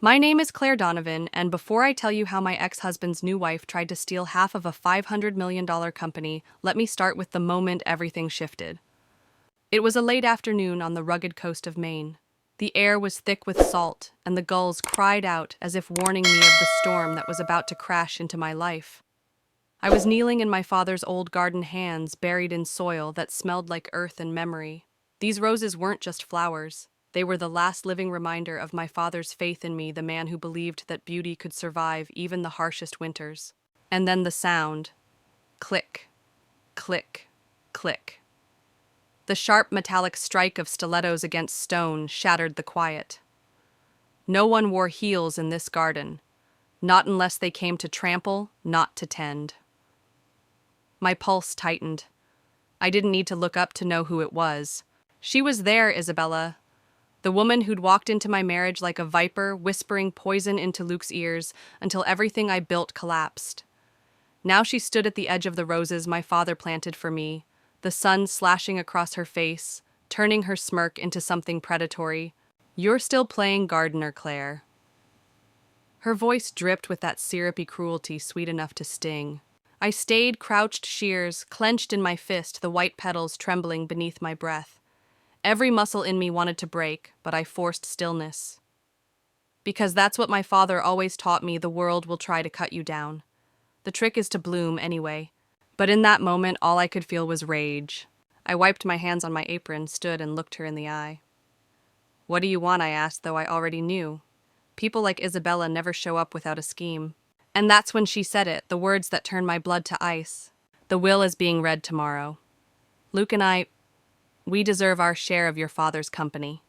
My name is Claire Donovan, and before I tell you how my ex-husband's new wife tried to steal half of a $500 million company, let me start with the moment everything shifted. It was a late afternoon on the rugged coast of Maine. The air was thick with salt, and the gulls cried out as if warning me of the storm that was about to crash into my life. I was kneeling in my father's old garden hands, buried in soil that smelled like earth and memory. These roses weren't just flowers. They were the last living reminder of my father's faith in me, the man who believed that beauty could survive even the harshest winters. And then the sound. Click, click, click. The sharp metallic strike of stilettos against stone shattered the quiet. No one wore heels in this garden, not unless they came to trample, not to tend. My pulse tightened. I didn't need to look up to know who it was. She was there, Isabella. The woman who'd walked into my marriage like a viper, whispering poison into Luke's ears until everything I built collapsed. Now she stood at the edge of the roses my father planted for me, the sun slashing across her face, turning her smirk into something predatory. "You're still playing gardener, Claire." Her voice dripped with that syrupy cruelty sweet enough to sting. I stayed crouched, shears clenched in my fist, the white petals trembling beneath my breath. Every muscle in me wanted to break, but I forced stillness. Because that's what my father always taught me: the world will try to cut you down. The trick is to bloom anyway. But in that moment, all I could feel was rage. I wiped my hands on my apron, stood, and looked her in the eye. "What do you want?" I asked, though I already knew. People like Isabella never show up without a scheme. And that's when she said it, the words that turned my blood to ice. "The will is being read tomorrow. Luke and we deserve our share of your father's company.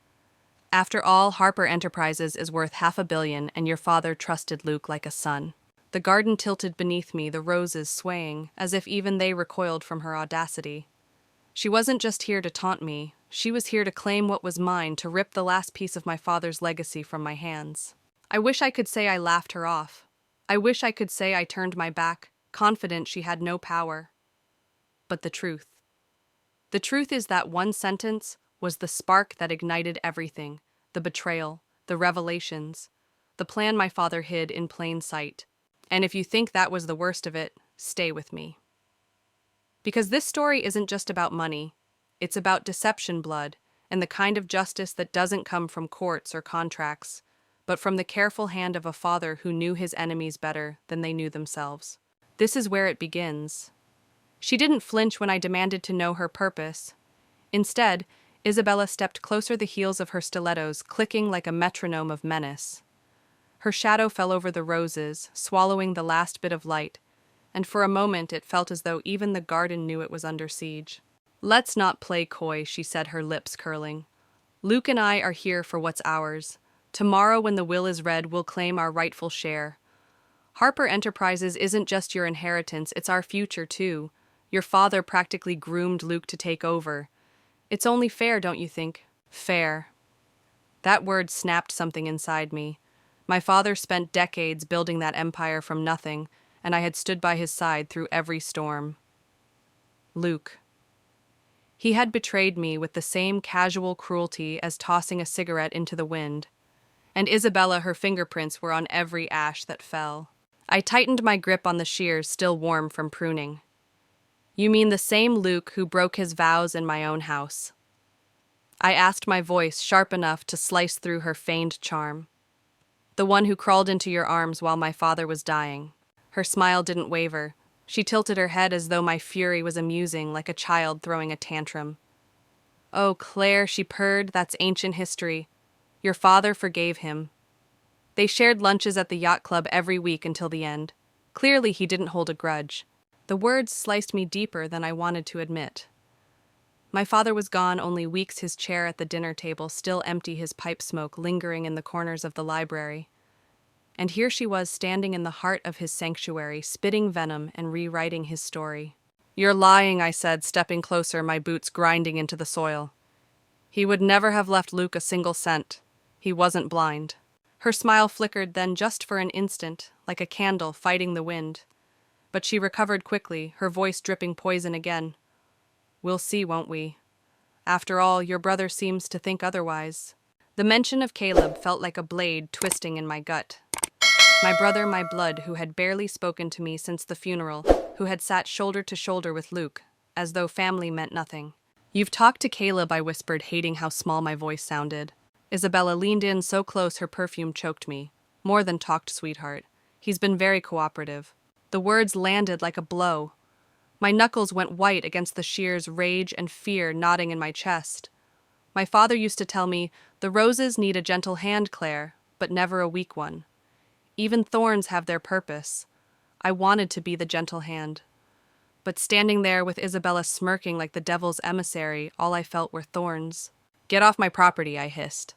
After all, Harper Enterprises is worth $500 million, and your father trusted Luke like a son." The garden tilted beneath me, the roses swaying, as if even they recoiled from her audacity. She wasn't just here to taunt me. She was here to claim what was mine, to rip the last piece of my father's legacy from my hands. I wish I could say I laughed her off. I wish I could say I turned my back, confident she had no power. But the truth is that one sentence was the spark that ignited everything: the betrayal, the revelations, the plan my father hid in plain sight. And if you think that was the worst of it, stay with me. Because this story isn't just about money. It's about deception, blood, and the kind of justice that doesn't come from courts or contracts, but from the careful hand of a father who knew his enemies better than they knew themselves. This is where it begins. She didn't flinch when I demanded to know her purpose. Instead, Isabella stepped closer, the heels of her stilettos clicking like a metronome of menace. Her shadow fell over the roses, swallowing the last bit of light, and for a moment it felt as though even the garden knew it was under siege. "Let's not play coy," she said, her lips curling. "Luke and I are here for what's ours. Tomorrow, when the will is read, we'll claim our rightful share. Harper Enterprises isn't just your inheritance, it's our future too. Your father practically groomed Luke to take over. It's only fair, don't you think? Fair." That word snapped something inside me. My father spent decades building that empire from nothing, and I had stood by his side through every storm. Luke. He had betrayed me with the same casual cruelty as tossing a cigarette into the wind. And Isabella, her fingerprints were on every ash that fell. I tightened my grip on the shears, still warm from pruning. "You mean the same Luke who broke his vows in my own house?" I asked, my voice sharp enough to slice through her feigned charm. "The one who crawled into your arms while my father was dying." Her smile didn't waver. She tilted her head as though my fury was amusing, like a child throwing a tantrum. "Oh, Claire," she purred, "that's ancient history. Your father forgave him. They shared lunches at the yacht club every week until the end. Clearly he didn't hold a grudge." The words sliced me deeper than I wanted to admit. My father was gone only weeks, his chair at the dinner table still empty, his pipe smoke lingering in the corners of the library. And here she was, standing in the heart of his sanctuary, spitting venom and rewriting his story. "You're lying," I said, stepping closer, my boots grinding into the soil. "He would never have left Luke a single cent. He wasn't blind." Her smile flickered then, just for an instant, like a candle fighting the wind. But she recovered quickly, her voice dripping poison again. "We'll see, won't we? After all, your brother seems to think otherwise." The mention of Caleb felt like a blade twisting in my gut. My brother, my blood, who had barely spoken to me since the funeral, who had sat shoulder to shoulder with Luke, as though family meant nothing. "You've talked to Caleb," I whispered, hating how small my voice sounded. Isabella leaned in so close her perfume choked me. "More than talked, sweetheart. He's been very cooperative." The words landed like a blow. My knuckles went white against the shears, rage and fear knotting in my chest. My father used to tell me, "The roses need a gentle hand, Claire, but never a weak one." Even thorns have their purpose. I wanted to be the gentle hand. But standing there with Isabella smirking like the devil's emissary, all I felt were thorns. "Get off my property," I hissed.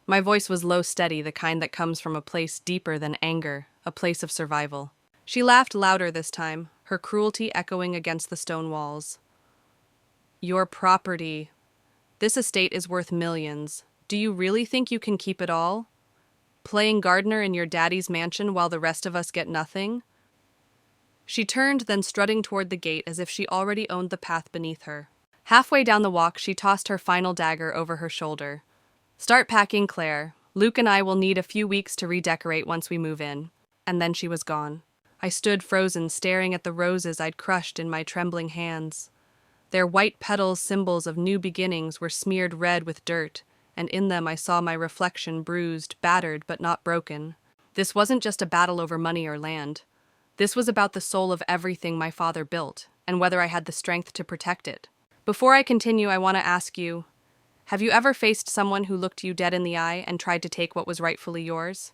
My voice was low, steady, the kind that comes from a place deeper than anger, a place of survival. She laughed louder this time, her cruelty echoing against the stone walls. "Your property. This estate is worth millions. Do you really think you can keep it all? Playing gardener in your daddy's mansion while the rest of us get nothing?" She turned, then strutting toward the gate as if she already owned the path beneath her. Halfway down the walk, she tossed her final dagger over her shoulder. "Start packing, Claire. Luke and I will need a few weeks to redecorate once we move in." And then she was gone. I stood frozen, staring at the roses I'd crushed in my trembling hands. Their white petals, symbols of new beginnings, were smeared red with dirt, and in them I saw my reflection bruised, battered, but not broken. This wasn't just a battle over money or land. This was about the soul of everything my father built, and whether I had the strength to protect it. Before I continue, I want to ask you, have you ever faced someone who looked you dead in the eye and tried to take what was rightfully yours?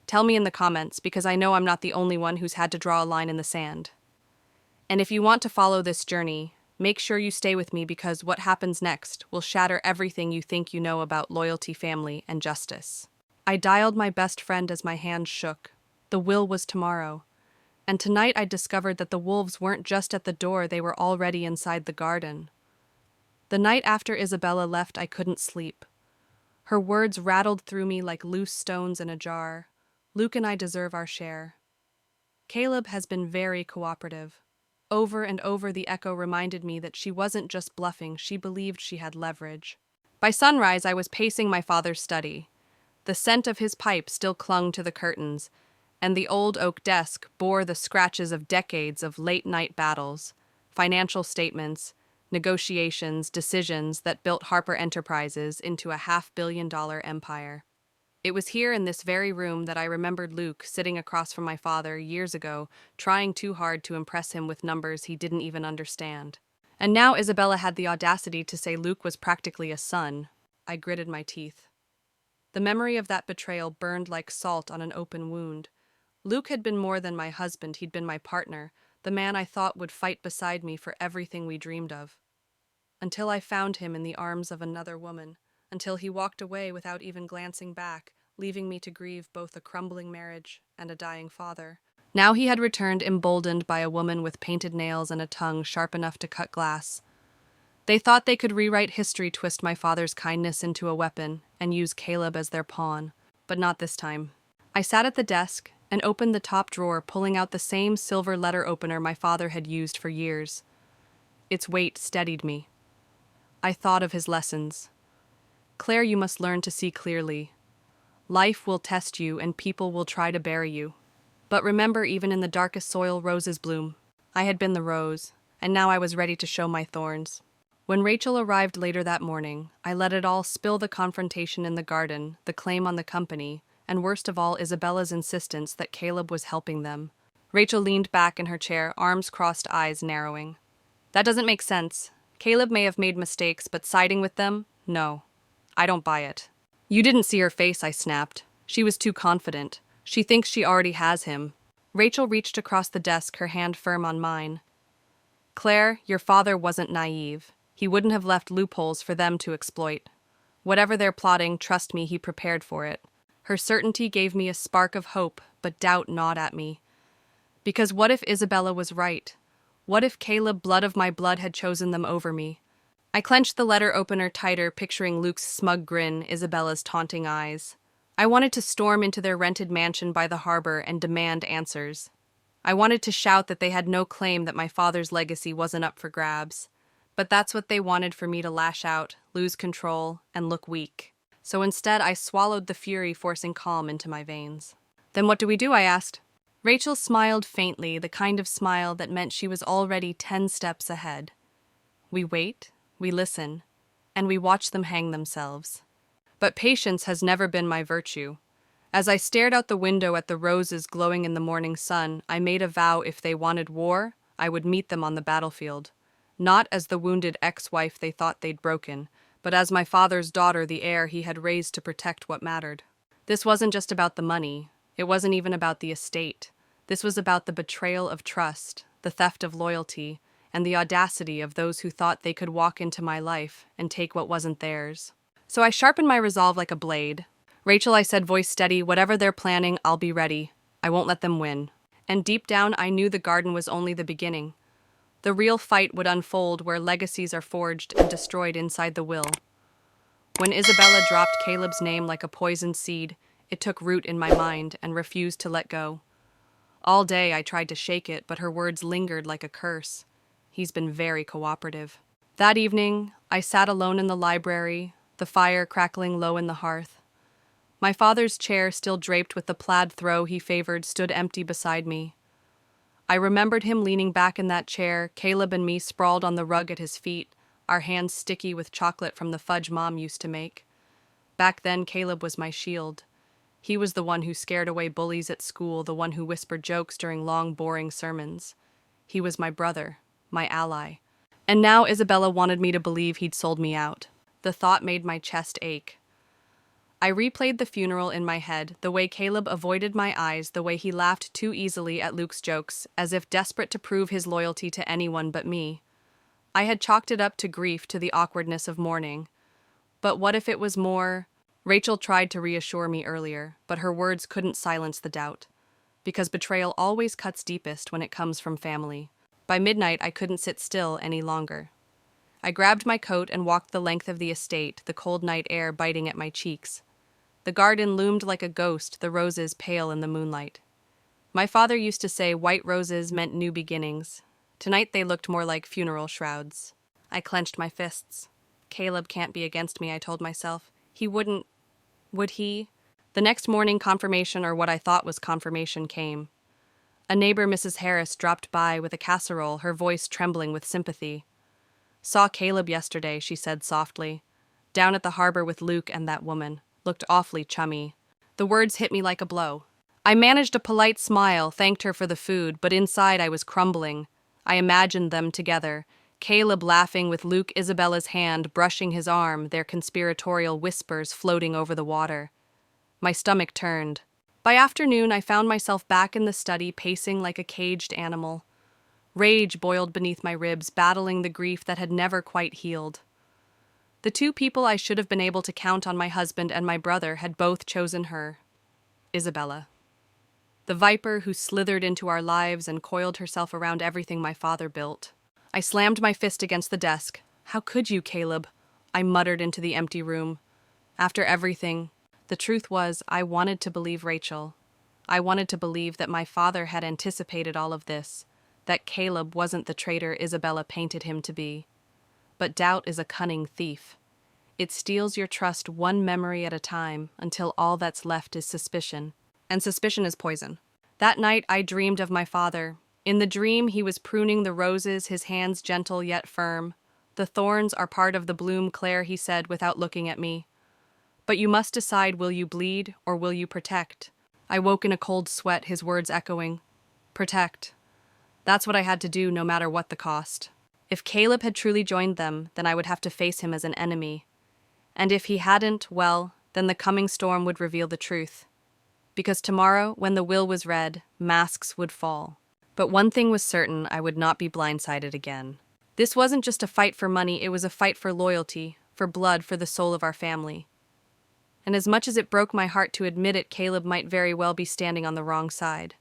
Tell me in the comments, because I know I'm not the only one who's had to draw a line in the sand. And if you want to follow this journey, make sure you stay with me, because what happens next will shatter everything you think you know about loyalty, family, and justice. I dialed my best friend as my hand shook. The will was tomorrow. And tonight I discovered that the wolves weren't just at the door, they were already inside the garden. The night after Isabella left, I couldn't sleep. Her words rattled through me like loose stones in a jar. Luke and I deserve our share. Caleb has been very cooperative. Over and over the echo reminded me that she wasn't just bluffing, she believed she had leverage. By sunrise, I was pacing my father's study. The scent of his pipe still clung to the curtains, and the old oak desk bore the scratches of decades of late-night battles, financial statements, negotiations, decisions that built Harper Enterprises into a $500 million empire. It was here in this very room that I remembered Luke sitting across from my father years ago, trying too hard to impress him with numbers he didn't even understand. And now Isabella had the audacity to say Luke was practically a son. I gritted my teeth. The memory of that betrayal burned like salt on an open wound. Luke had been more than my husband, he'd been my partner, the man I thought would fight beside me for everything we dreamed of. Until I found him in the arms of another woman, until he walked away without even glancing back, leaving me to grieve both a crumbling marriage and a dying father. Now he had returned, emboldened by a woman with painted nails and a tongue sharp enough to cut glass. They thought they could rewrite history, twist my father's kindness into a weapon, and use Caleb as their pawn. But not this time. I sat at the desk and opened the top drawer, pulling out the same silver letter opener my father had used for years. Its weight steadied me. I thought of his lessons. "Claire, you must learn to see clearly. Life will test you and people will try to bury you. But remember, even in the darkest soil, roses bloom." I had been the rose, and now I was ready to show my thorns. When Rachel arrived later that morning, I let it all spill: the confrontation in the garden, the claim on the company, and worst of all, Isabella's insistence that Caleb was helping them. Rachel leaned back in her chair, arms crossed, eyes narrowing. "That doesn't make sense. Caleb may have made mistakes, but siding with them? No. I don't buy it." "You didn't see her face," I snapped. "She was too confident. She thinks she already has him." Rachel reached across the desk, her hand firm on mine. "Claire, your father wasn't naive. He wouldn't have left loopholes for them to exploit. Whatever they're plotting, trust me, he prepared for it." Her certainty gave me a spark of hope, but doubt gnawed at me. Because what if Isabella was right? What if Caleb, blood of my blood, had chosen them over me? I clenched the letter opener tighter, picturing Luke's smug grin, Isabella's taunting eyes. I wanted to storm into their rented mansion by the harbor and demand answers. I wanted to shout that they had no claim, that my father's legacy wasn't up for grabs. But that's what they wanted: for me to lash out, lose control, and look weak. So instead, I swallowed the fury, forcing calm into my veins. Then what do we do? I asked. Rachel smiled faintly, the kind of smile that meant she was already 10 steps ahead. We wait, we listen, and we watch them hang themselves. But patience has never been my virtue. As I stared out the window at the roses glowing in the morning sun, I made a vow: if they wanted war, I would meet them on the battlefield. Not as the wounded ex-wife they thought they'd broken, but as my father's daughter, the heir he had raised to protect what mattered. This wasn't just about the money. It wasn't even about the estate. This was about the betrayal of trust, the theft of loyalty, and the audacity of those who thought they could walk into my life and take what wasn't theirs. So I sharpened my resolve like a blade. Rachel, I said, voice steady, whatever they're planning, I'll be ready. I won't let them win. And deep down, I knew the garden was only the beginning. The real fight would unfold where legacies are forged and destroyed inside the will. When Isabella dropped Caleb's name like a poisoned seed, it took root in my mind and refused to let go. All day I tried to shake it, but her words lingered like a curse. He's been very cooperative. That evening, I sat alone in the library, the fire crackling low in the hearth. My father's chair, still draped with the plaid throw he favored, stood empty beside me. I remembered him leaning back in that chair, Caleb and me sprawled on the rug at his feet, our hands sticky with chocolate from the fudge Mom used to make. Back then, Caleb was my shield. He was the one who scared away bullies at school, the one who whispered jokes during long, boring sermons. He was my brother, my ally. And now Isabella wanted me to believe he'd sold me out. The thought made my chest ache. I replayed the funeral in my head, the way Caleb avoided my eyes, the way he laughed too easily at Luke's jokes, as if desperate to prove his loyalty to anyone but me. I had chalked it up to grief, to the awkwardness of mourning. But what if it was more? Rachel tried to reassure me earlier, but her words couldn't silence the doubt. Because betrayal always cuts deepest when it comes from family. By midnight, I couldn't sit still any longer. I grabbed my coat and walked the length of the estate, the cold night air biting at my cheeks. The garden loomed like a ghost, the roses pale in the moonlight. My father used to say white roses meant new beginnings. Tonight they looked more like funeral shrouds. I clenched my fists. Caleb can't be against me, I told myself. He wouldn't. Would he? The next morning, confirmation, or what I thought was confirmation, came. A neighbor, Mrs. Harris, dropped by with a casserole, her voice trembling with sympathy. Saw Caleb yesterday, she said softly. Down at the harbor with Luke and that woman. Looked awfully chummy. The words hit me like a blow. I managed a polite smile, thanked her for the food, but inside I was crumbling. I imagined them together. Caleb laughing with Luke, Isabella's hand brushing his arm, their conspiratorial whispers floating over the water. My stomach turned. By afternoon, I found myself back in the study, pacing like a caged animal. Rage boiled beneath my ribs, battling the grief that had never quite healed. The two people I should have been able to count on, my husband and my brother, had both chosen her. Isabella. The viper who slithered into our lives and coiled herself around everything my father built. I slammed my fist against the desk. How could you, Caleb? I muttered into the empty room. After everything, the truth was, I wanted to believe Rachel. I wanted to believe that my father had anticipated all of this, that Caleb wasn't the traitor Isabella painted him to be. But doubt is a cunning thief. It steals your trust one memory at a time until all that's left is suspicion. And suspicion is poison. That night I dreamed of my father. In the dream he was pruning the roses, his hands gentle yet firm. The thorns are part of the bloom, Claire, he said without looking at me. But you must decide, will you bleed or will you protect? I woke in a cold sweat, his words echoing. Protect. That's what I had to do, no matter what the cost. If Caleb had truly joined them, then I would have to face him as an enemy. And if he hadn't, well, then the coming storm would reveal the truth. Because tomorrow, when the will was read, masks would fall. But one thing was certain, I would not be blindsided again. This wasn't just a fight for money, it was a fight for loyalty, for blood, for the soul of our family. And as much as it broke my heart to admit it, Caleb might very well be standing on the wrong side.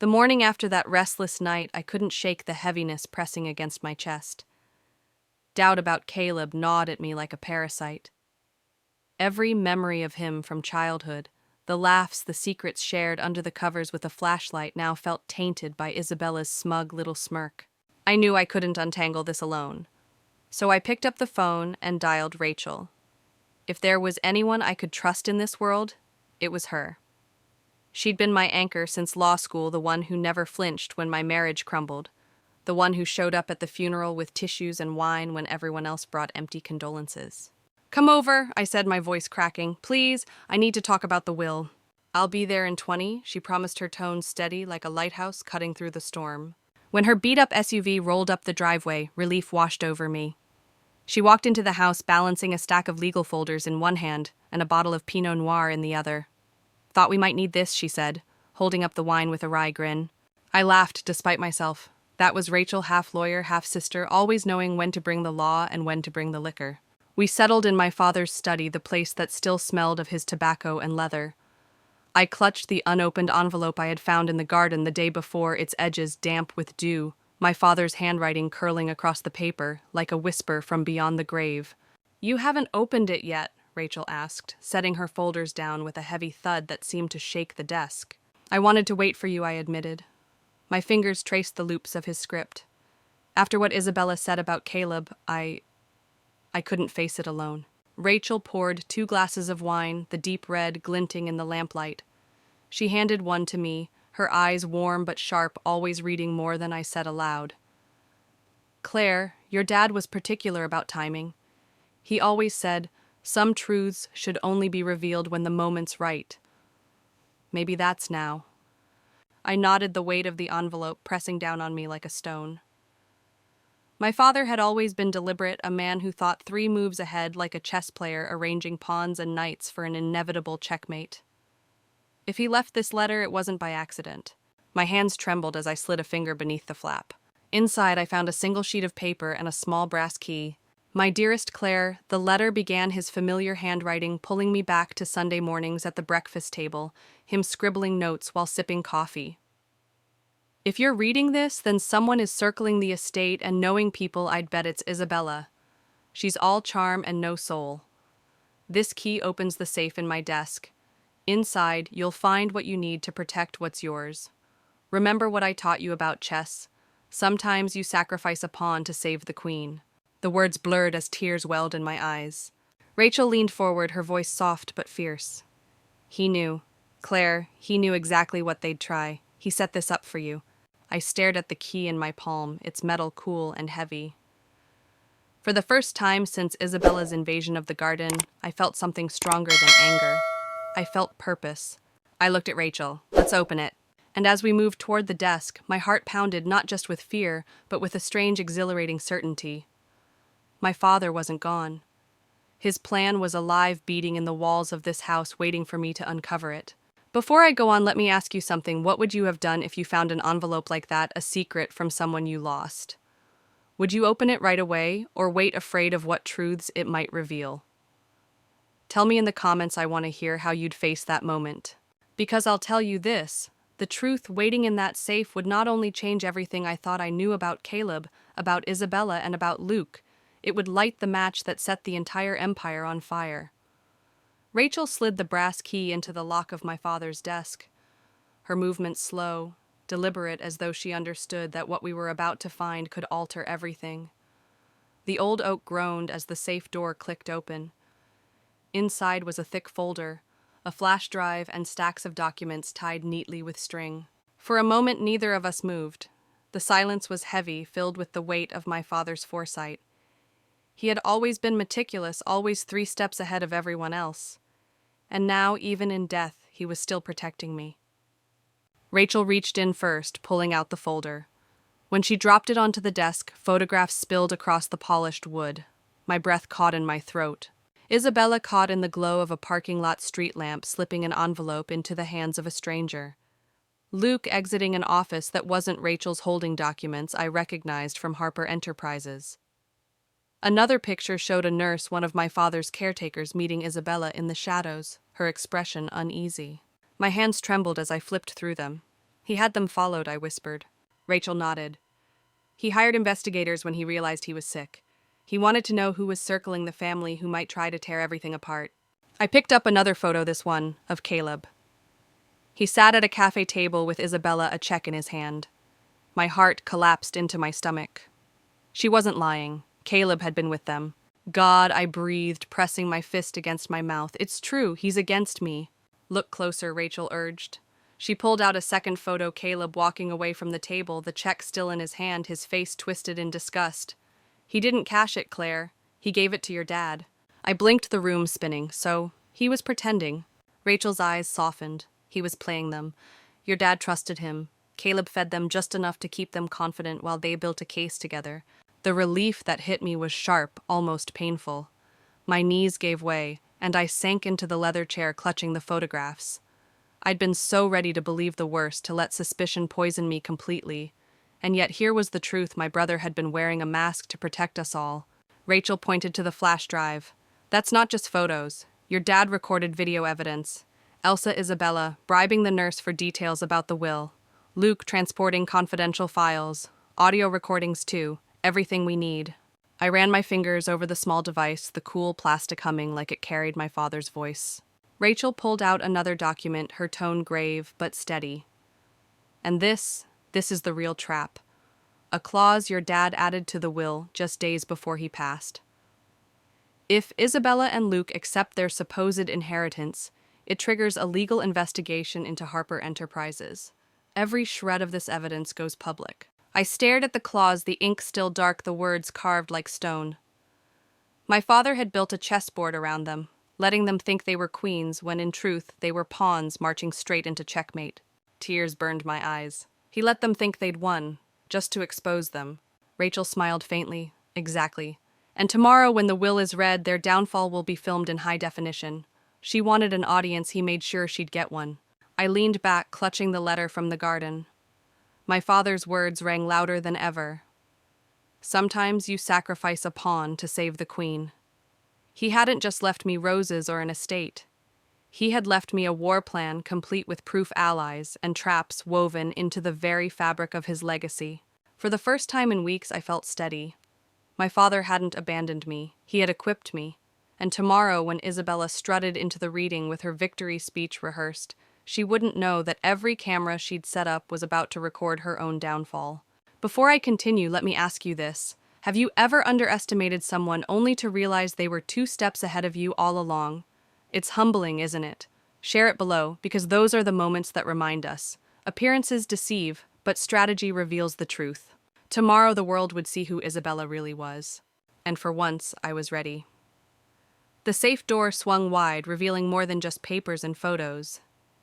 The morning after that restless night, I couldn't shake the heaviness pressing against my chest. Doubt about Caleb gnawed at me like a parasite. Every memory of him from childhood, the laughs, the secrets shared under the covers with a flashlight, now felt tainted by Isabella's smug little smirk. I knew I couldn't untangle this alone. So I picked up the phone and dialed Rachel. If there was anyone I could trust in this world, it was her. She'd been my anchor since law school, the one who never flinched when my marriage crumbled, the one who showed up at the funeral with tissues and wine when everyone else brought empty condolences. "Come over," I said, my voice cracking. "Please, I need to talk about the will." "I'll be there in 20, she promised, her tone steady like a lighthouse cutting through the storm. When her beat-up SUV rolled up the driveway, relief washed over me. She walked into the house balancing a stack of legal folders in one hand and a bottle of Pinot Noir in the other. "Thought we might need this," she said, holding up the wine with a wry grin. I laughed despite myself. That was Rachel, half lawyer, half sister, always knowing when to bring the law and when to bring the liquor. We settled in my father's study, the place that still smelled of his tobacco and leather. I clutched the unopened envelope I had found in the garden the day before, its edges damp with dew, my father's handwriting curling across the paper like a whisper from beyond the grave. "You haven't opened it yet?" Rachel asked, setting her folders down with a heavy thud that seemed to shake the desk. "I wanted to wait for you," I admitted. My fingers traced the loops of his script. After what Isabella said about Caleb, I couldn't face it alone. Rachel poured 2 glasses of wine, the deep red glinting in the lamplight. She handed one to me, her eyes warm but sharp, always reading more than I said aloud. "Claire, your dad was particular about timing. He always said, some truths should only be revealed when the moment's right. Maybe that's now." I nodded, the weight of the envelope pressing down on me like a stone. My father had always been deliberate, a man who thought 3 moves ahead like a chess player arranging pawns and knights for an inevitable checkmate. If he left this letter, it wasn't by accident. My hands trembled as I slid a finger beneath the flap. Inside, I found a single sheet of paper and a small brass key. "My dearest Claire," the letter began, his familiar handwriting pulling me back to Sunday mornings at the breakfast table, him scribbling notes while sipping coffee. "If you're reading this, then someone is circling the estate, and knowing people, I'd bet it's Isabella. She's all charm and no soul. This key opens the safe in my desk. Inside, you'll find what you need to protect what's yours. Remember what I taught you about chess? Sometimes you sacrifice a pawn to save the queen." The words blurred as tears welled in my eyes. Rachel leaned forward, her voice soft but fierce. "He knew. Claire, he knew exactly what they'd try. He set this up for you." I stared at the key in my palm, its metal cool and heavy. For the first time since Isabella's invasion of the garden, I felt something stronger than anger. I felt purpose. I looked at Rachel. "Let's open it." And as we moved toward the desk, my heart pounded not just with fear, but with a strange, exhilarating certainty. My father wasn't gone. His plan was alive, beating in the walls of this house, waiting for me to uncover it. Before I go on, let me ask you something. What would you have done if you found an envelope like that, a secret from someone you lost? Would you open it right away, or wait, afraid of what truths it might reveal? Tell me in the comments. I want to hear how you'd face that moment. Because I'll tell you this, the truth waiting in that safe would not only change everything I thought I knew about Caleb, about Isabella, and about Luke, it would light the match that set the entire empire on fire. Rachel slid the brass key into the lock of my father's desk, her movements slow, deliberate, as though she understood that what we were about to find could alter everything. The old oak groaned as the safe door clicked open. Inside was a thick folder, a flash drive, and stacks of documents tied neatly with string. For a moment, neither of us moved. The silence was heavy, filled with the weight of my father's foresight. He had always been meticulous, always 3 steps ahead of everyone else. And now, even in death, he was still protecting me. Rachel reached in first, pulling out the folder. When she dropped it onto the desk, photographs spilled across the polished wood. My breath caught in my throat. Isabella caught in the glow of a parking lot street lamp, slipping an envelope into the hands of a stranger. Luke exiting an office that wasn't Rachel's, holding documents I recognized from Harper Enterprises. Another picture showed a nurse, one of my father's caretakers, meeting Isabella in the shadows, her expression uneasy. My hands trembled as I flipped through them. "He had them followed," I whispered. Rachel nodded. "He hired investigators when he realized he was sick. He wanted to know who was circling the family, who might try to tear everything apart." I picked up another photo, this one, of Caleb. He sat at a cafe table with Isabella, a check in his hand. My heart collapsed into my stomach. She wasn't lying. Caleb had been with them. God, I breathed, pressing my fist against my mouth. It's true, he's against me. Look closer, Rachel urged. She pulled out a second photo, Caleb walking away from the table, the check still in his hand, his face twisted in disgust. He didn't cash it, Claire. He gave it to your dad. I blinked, the room spinning. So, he was pretending. Rachel's eyes softened. He was playing them. Your dad trusted him. Caleb fed them just enough to keep them confident while they built a case together. The relief that hit me was sharp, almost painful. My knees gave way, and I sank into the leather chair clutching the photographs. I'd been so ready to believe the worst, to let suspicion poison me completely. And yet here was the truth: my brother had been wearing a mask to protect us all. Rachel pointed to the flash drive. That's not just photos. Your dad recorded video evidence. Elsa Isabella bribing the nurse for details about the will. Luke transporting confidential files. Audio recordings too. Everything we need. I ran my fingers over the small device, the cool plastic humming like it carried my father's voice. Rachel pulled out another document, her tone grave but steady. And this is the real trap. A clause your dad added to the will just days before he passed. If Isabella and Luke accept their supposed inheritance, it triggers a legal investigation into Harper Enterprises. Every shred of this evidence goes public. I stared at the clause, the ink still dark, the words carved like stone. My father had built a chessboard around them, letting them think they were queens when in truth they were pawns marching straight into checkmate. Tears burned my eyes. He let them think they'd won, just to expose them. Rachel smiled faintly. Exactly. And tomorrow when the will is read, their downfall will be filmed in high definition. She wanted an audience, he made sure she'd get one. I leaned back, clutching the letter from the garden. My father's words rang louder than ever. Sometimes you sacrifice a pawn to save the queen. He hadn't just left me roses or an estate. He had left me a war plan complete with proof allies and traps woven into the very fabric of his legacy. For the first time in weeks, I felt steady. My father hadn't abandoned me. He had equipped me. And tomorrow, when Isabella strutted into the reading with her victory speech rehearsed, she wouldn't know that every camera she'd set up was about to record her own downfall. Before I continue, let me ask you this. Have you ever underestimated someone only to realize they were 2 steps ahead of you all along? It's humbling, isn't it? Share it below, because those are the moments that remind us. Appearances deceive, but strategy reveals the truth. Tomorrow the world would see who Isabella really was. And for once, I was ready. The safe door swung wide, revealing more than just papers and photos.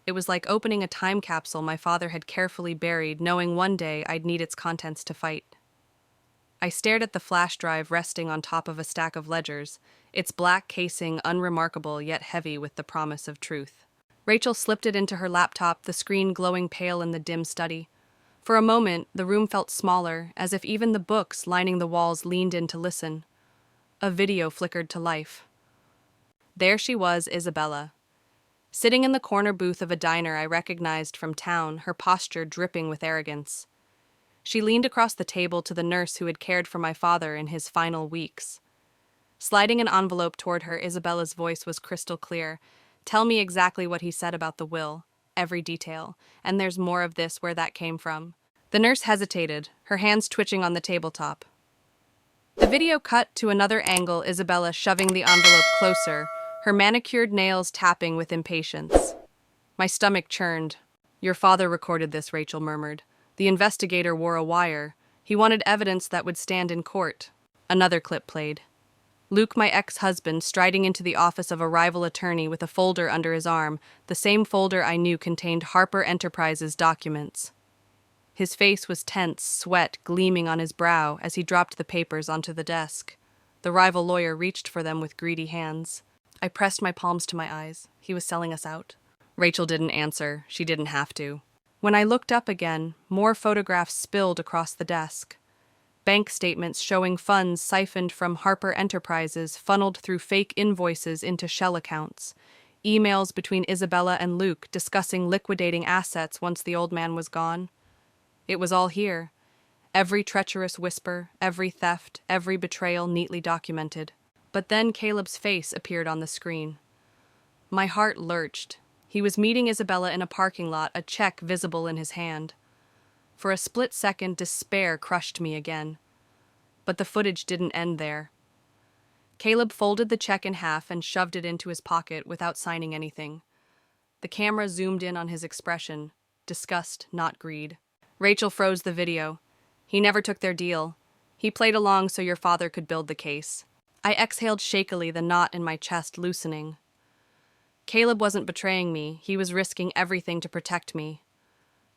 It was like opening a time capsule my father had carefully buried, knowing one day I'd need its contents to fight. I stared at the flash drive resting on top of a stack of ledgers, its black casing unremarkable yet heavy with the promise of truth. Rachel slipped it into her laptop, the screen glowing pale in the dim study. For a moment, the room felt smaller, as if even the books lining the walls leaned in to listen. A video flickered to life. There she was, Isabella. Sitting in the corner booth of a diner I recognized from town, her posture dripping with arrogance. She leaned across the table to the nurse who had cared for my father in his final weeks. Sliding an envelope toward her, Isabella's voice was crystal clear. Tell me exactly what he said about the will. Every detail. And there's more of this, where that came from. The nurse hesitated, her hands twitching on the tabletop. The video cut to another angle, Isabella shoving the envelope closer, her manicured nails tapping with impatience. My stomach churned. Your father recorded this, Rachel murmured. The investigator wore a wire. He wanted evidence that would stand in court. Another clip played. Luke, my ex-husband, striding into the office of a rival attorney with a folder under his arm, the same folder I knew contained Harper Enterprises documents. His face was tense, sweat gleaming on his brow as he dropped the papers onto the desk. The rival lawyer reached for them with greedy hands. I pressed my palms to my eyes. He was selling us out. Rachel didn't answer. She didn't have to. When I looked up again, more photographs spilled across the desk. Bank statements showing funds siphoned from Harper Enterprises funneled through fake invoices into shell accounts. Emails between Isabella and Luke discussing liquidating assets once the old man was gone. It was all here. Every treacherous whisper, every theft, every betrayal neatly documented. But then Caleb's face appeared on the screen. My heart lurched. He was meeting Isabella in a parking lot, a check visible in his hand. For a split second, despair crushed me again. But the footage didn't end there. Caleb folded the check in half and shoved it into his pocket without signing anything. The camera zoomed in on his expression, disgust, not greed. Rachel froze the video. He never took their deal. He played along so your father could build the case. I exhaled shakily, the knot in my chest loosening. Caleb wasn't betraying me. He was risking everything to protect me.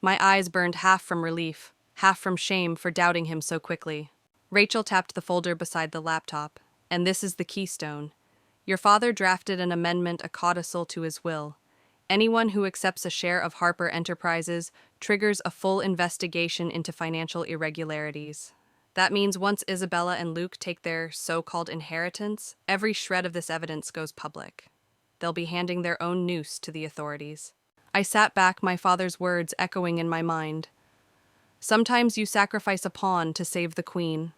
My eyes burned half from relief, half from shame for doubting him so quickly. Rachel tapped the folder beside the laptop. And this is the keystone. Your father drafted an amendment, a codicil to his will. Anyone who accepts a share of Harper Enterprises triggers a full investigation into financial irregularities. That means once Isabella and Luke take their so-called inheritance, every shred of this evidence goes public. They'll be handing their own noose to the authorities. I sat back, my father's words echoing in my mind. Sometimes you sacrifice a pawn to save the queen.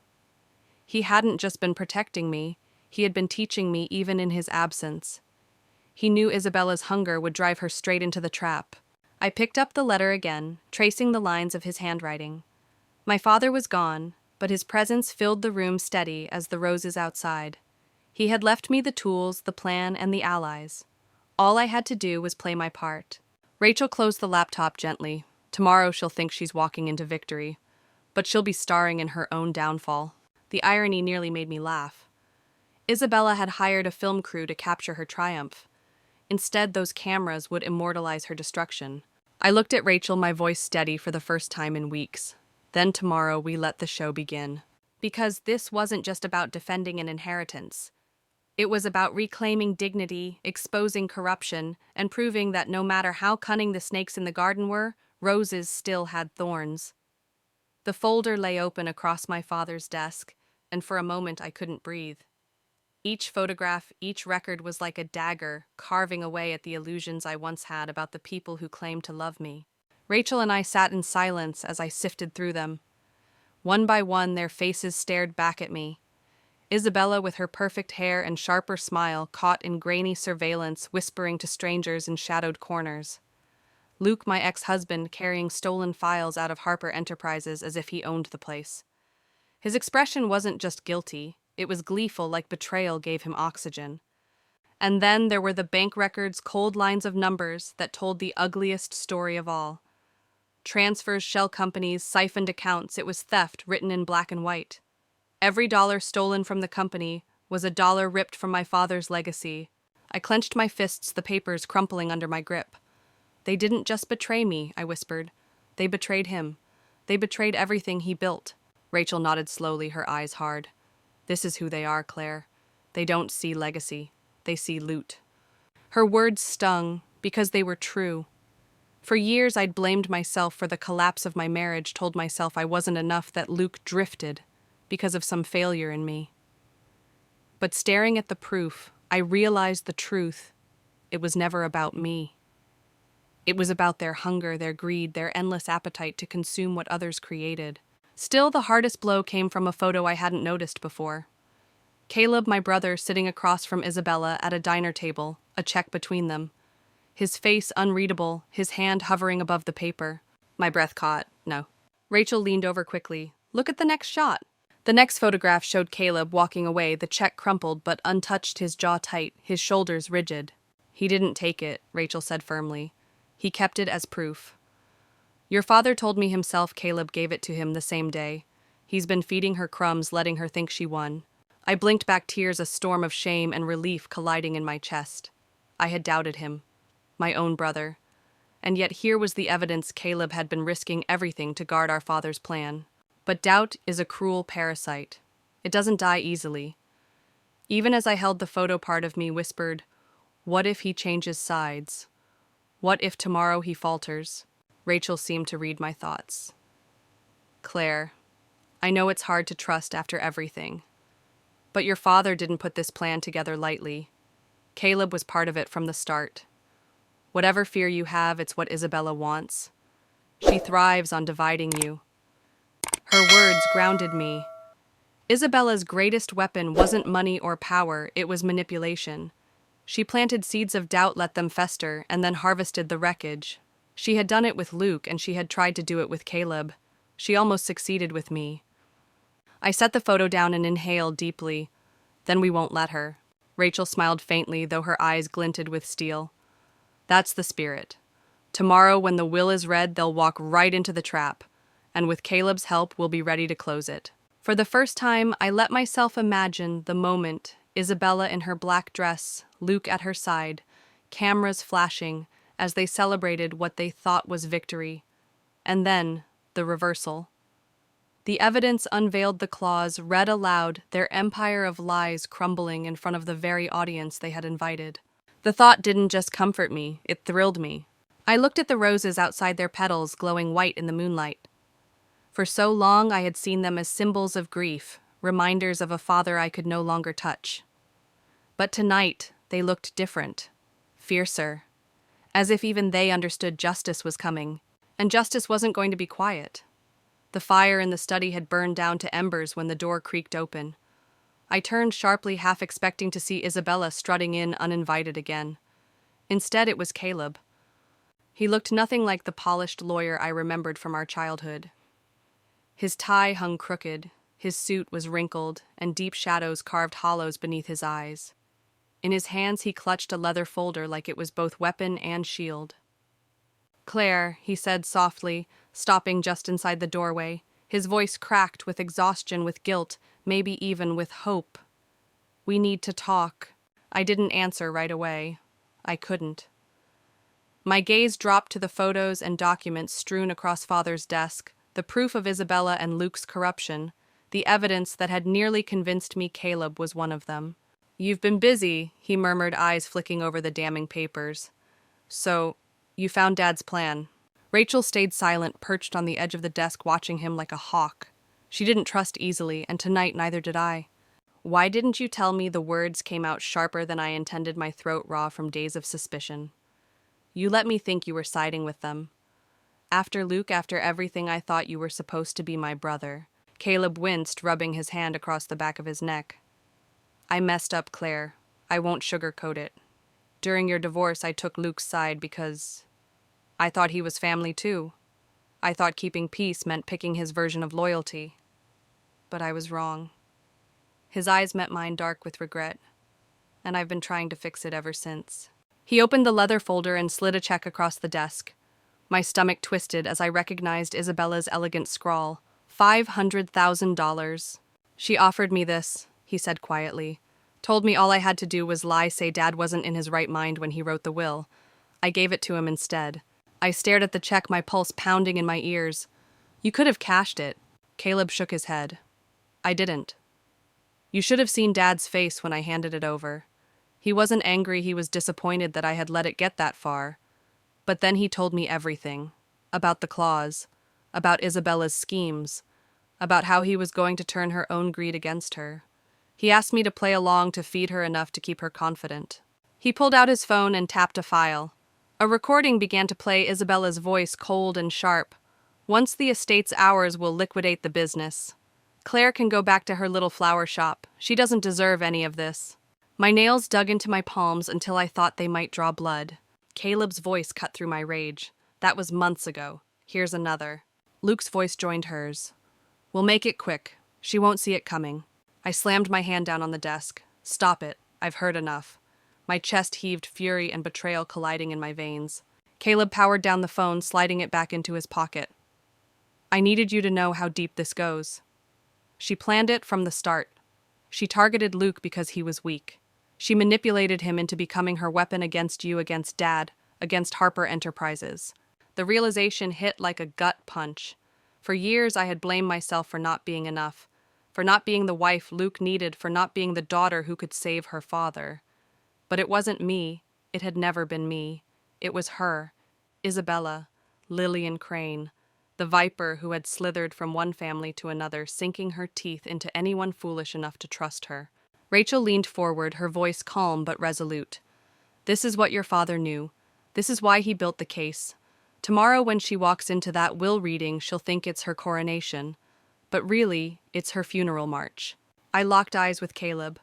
He hadn't just been protecting me, he had been teaching me even in his absence. He knew Isabella's hunger would drive her straight into the trap. I picked up the letter again, tracing the lines of his handwriting. My father was gone, but his presence filled the room steady as the roses outside. He had left me the tools, the plan, and the allies. All I had to do was play my part. Rachel closed the laptop gently. Tomorrow she'll think she's walking into victory, but she'll be starring in her own downfall. The irony nearly made me laugh. Isabella had hired a film crew to capture her triumph. Instead, those cameras would immortalize her destruction. I looked at Rachel, my voice steady for the first time in weeks. Then tomorrow we let the show begin. Because this wasn't just about defending an inheritance. It was about reclaiming dignity, exposing corruption, and proving that no matter how cunning the snakes in the garden were, roses still had thorns. The folder lay open across my father's desk, and for a moment I couldn't breathe. Each photograph, each record was like a dagger, carving away at the illusions I once had about the people who claimed to love me. Rachel and I sat in silence as I sifted through them. One by one, their faces stared back at me. Isabella, with her perfect hair and sharper smile, caught in grainy surveillance, whispering to strangers in shadowed corners. Luke, my ex-husband, carrying stolen files out of Harper Enterprises as if he owned the place. His expression wasn't just guilty, it was gleeful, like betrayal gave him oxygen. And then there were the bank records, cold lines of numbers that told the ugliest story of all. Transfers, shell companies, siphoned accounts, it was theft written in black and white. Every dollar stolen from the company was a dollar ripped from my father's legacy. I clenched my fists, the papers crumpling under my grip. They didn't just betray me, I whispered. They betrayed him. They betrayed everything he built. Rachel nodded slowly, her eyes hard. This is who they are, Claire. They don't see legacy. They see loot. Her words stung because they were true. For years I'd blamed myself for the collapse of my marriage, told myself I wasn't enough, that Luke drifted because of some failure in me. But staring at the proof, I realized the truth. It was never about me. It was about their hunger, their greed, their endless appetite to consume what others created. Still, the hardest blow came from a photo I hadn't noticed before. Caleb, my brother, sitting across from Isabella at a diner table, a check between them. His face unreadable, his hand hovering above the paper. My breath caught. No. Rachel leaned over quickly. Look at the next shot. The next photograph showed Caleb walking away, the check crumpled but untouched, his jaw tight, his shoulders rigid. He didn't take it, Rachel said firmly. He kept it as proof. Your father told me himself Caleb gave it to him the same day. He's been feeding her crumbs, letting her think she won. I blinked back, tears, a storm of shame and relief colliding in my chest. I had doubted him. My own brother. And yet here was the evidence Caleb had been risking everything to guard our father's plan. But doubt is a cruel parasite. It doesn't die easily. Even as I held the photo, part of me whispered, what if he changes sides? What if tomorrow he falters? Rachel seemed to read my thoughts. Claire, I know it's hard to trust after everything. But your father didn't put this plan together lightly. Caleb was part of it from the start. Whatever fear you have, it's what Isabella wants. She thrives on dividing you. Her words grounded me. Isabella's greatest weapon wasn't money or power, it was manipulation. She planted seeds of doubt, let them fester, and then harvested the wreckage. She had done it with Luke, and she had tried to do it with Caleb. She almost succeeded with me. I set the photo down and inhaled deeply. Then we won't let her. Rachel smiled faintly, though her eyes glinted with steel. That's the spirit. Tomorrow, when the will is read, they'll walk right into the trap, and with Caleb's help, we'll be ready to close it. For the first time, I let myself imagine the moment, Isabella in her black dress, Luke at her side, cameras flashing as they celebrated what they thought was victory. And then, the reversal. The evidence unveiled the claws, read aloud, their empire of lies crumbling in front of the very audience they had invited. The thought didn't just comfort me, it thrilled me. I looked at the roses outside their petals glowing white in the moonlight. For so long I had seen them as symbols of grief, reminders of a father I could no longer touch. But tonight, they looked different, fiercer, as if even they understood justice was coming, and justice wasn't going to be quiet. The fire in the study had burned down to embers when the door creaked open. I turned sharply, half expecting to see Isabella strutting in uninvited again. Instead, it was Caleb. He looked nothing like the polished lawyer I remembered from our childhood. His tie hung crooked, his suit was wrinkled, and deep shadows carved hollows beneath his eyes. In his hands he clutched a leather folder like it was both weapon and shield. "Claire," he said softly, stopping just inside the doorway, his voice cracked with exhaustion, with guilt, maybe even with hope. "We need to talk." I didn't answer right away. I couldn't. My gaze dropped to the photos and documents strewn across Father's desk, the proof of Isabella and Luke's corruption, the evidence that had nearly convinced me Caleb was one of them. "You've been busy," he murmured, eyes flicking over the damning papers. "So, you found Dad's plan." Rachel stayed silent, perched on the edge of the desk, watching him like a hawk. She didn't trust easily, and tonight neither did I. "Why didn't you tell me?" The words came out sharper than I intended, my throat raw from days of suspicion. "You let me think you were siding with them. After Luke, after everything, I thought you were supposed to be my brother." Caleb winced, rubbing his hand across the back of his neck. "I messed up, Claire. I won't sugarcoat it. During your divorce, I took Luke's side because I thought he was family too. I thought keeping peace meant picking his version of loyalty. But I was wrong." His eyes met mine, dark with regret, and I've been trying to fix it ever since. He opened the leather folder and slid a check across the desk. My stomach twisted as I recognized Isabella's elegant scrawl. $500,000. "She offered me this," he said quietly. "Told me all I had to do was lie, say Dad wasn't in his right mind when he wrote the will. I gave it to him instead." I stared at the check, my pulse pounding in my ears. "You could have cashed it." Caleb shook his head. "I didn't. You should have seen Dad's face when I handed it over. He wasn't angry, he was disappointed that I had let it get that far. But then he told me everything. About the clause. About Isabella's schemes. About how he was going to turn her own greed against her. He asked me to play along, to feed her enough to keep her confident." He pulled out his phone and tapped a file. A recording began to play, Isabella's voice cold and sharp. "Once the estate's ours, we'll liquidate the business. Claire can go back to her little flower shop. She doesn't deserve any of this." My nails dug into my palms until I thought they might draw blood. Caleb's voice cut through my rage. "That was months ago. Here's another." Luke's voice joined hers. "We'll make it quick. She won't see it coming." I slammed my hand down on the desk. "Stop it. I've heard enough." My chest heaved, fury and betrayal colliding in my veins. Caleb powered down the phone, sliding it back into his pocket. "I needed you to know how deep this goes. She planned it from the start. She targeted Luke because he was weak. She manipulated him into becoming her weapon against you, against Dad, against Harper Enterprises." The realization hit like a gut punch. For years I had blamed myself for not being enough, for not being the wife Luke needed, for not being the daughter who could save her father. But it wasn't me. It had never been me. It was her, Isabella, Lillian Crane, the viper who had slithered from one family to another, sinking her teeth into anyone foolish enough to trust her. Rachel leaned forward, her voice calm but resolute. "This is what your father knew. This is why he built the case. Tomorrow when she walks into that will reading, she'll think it's her coronation. But really, it's her funeral march." I locked eyes with Caleb.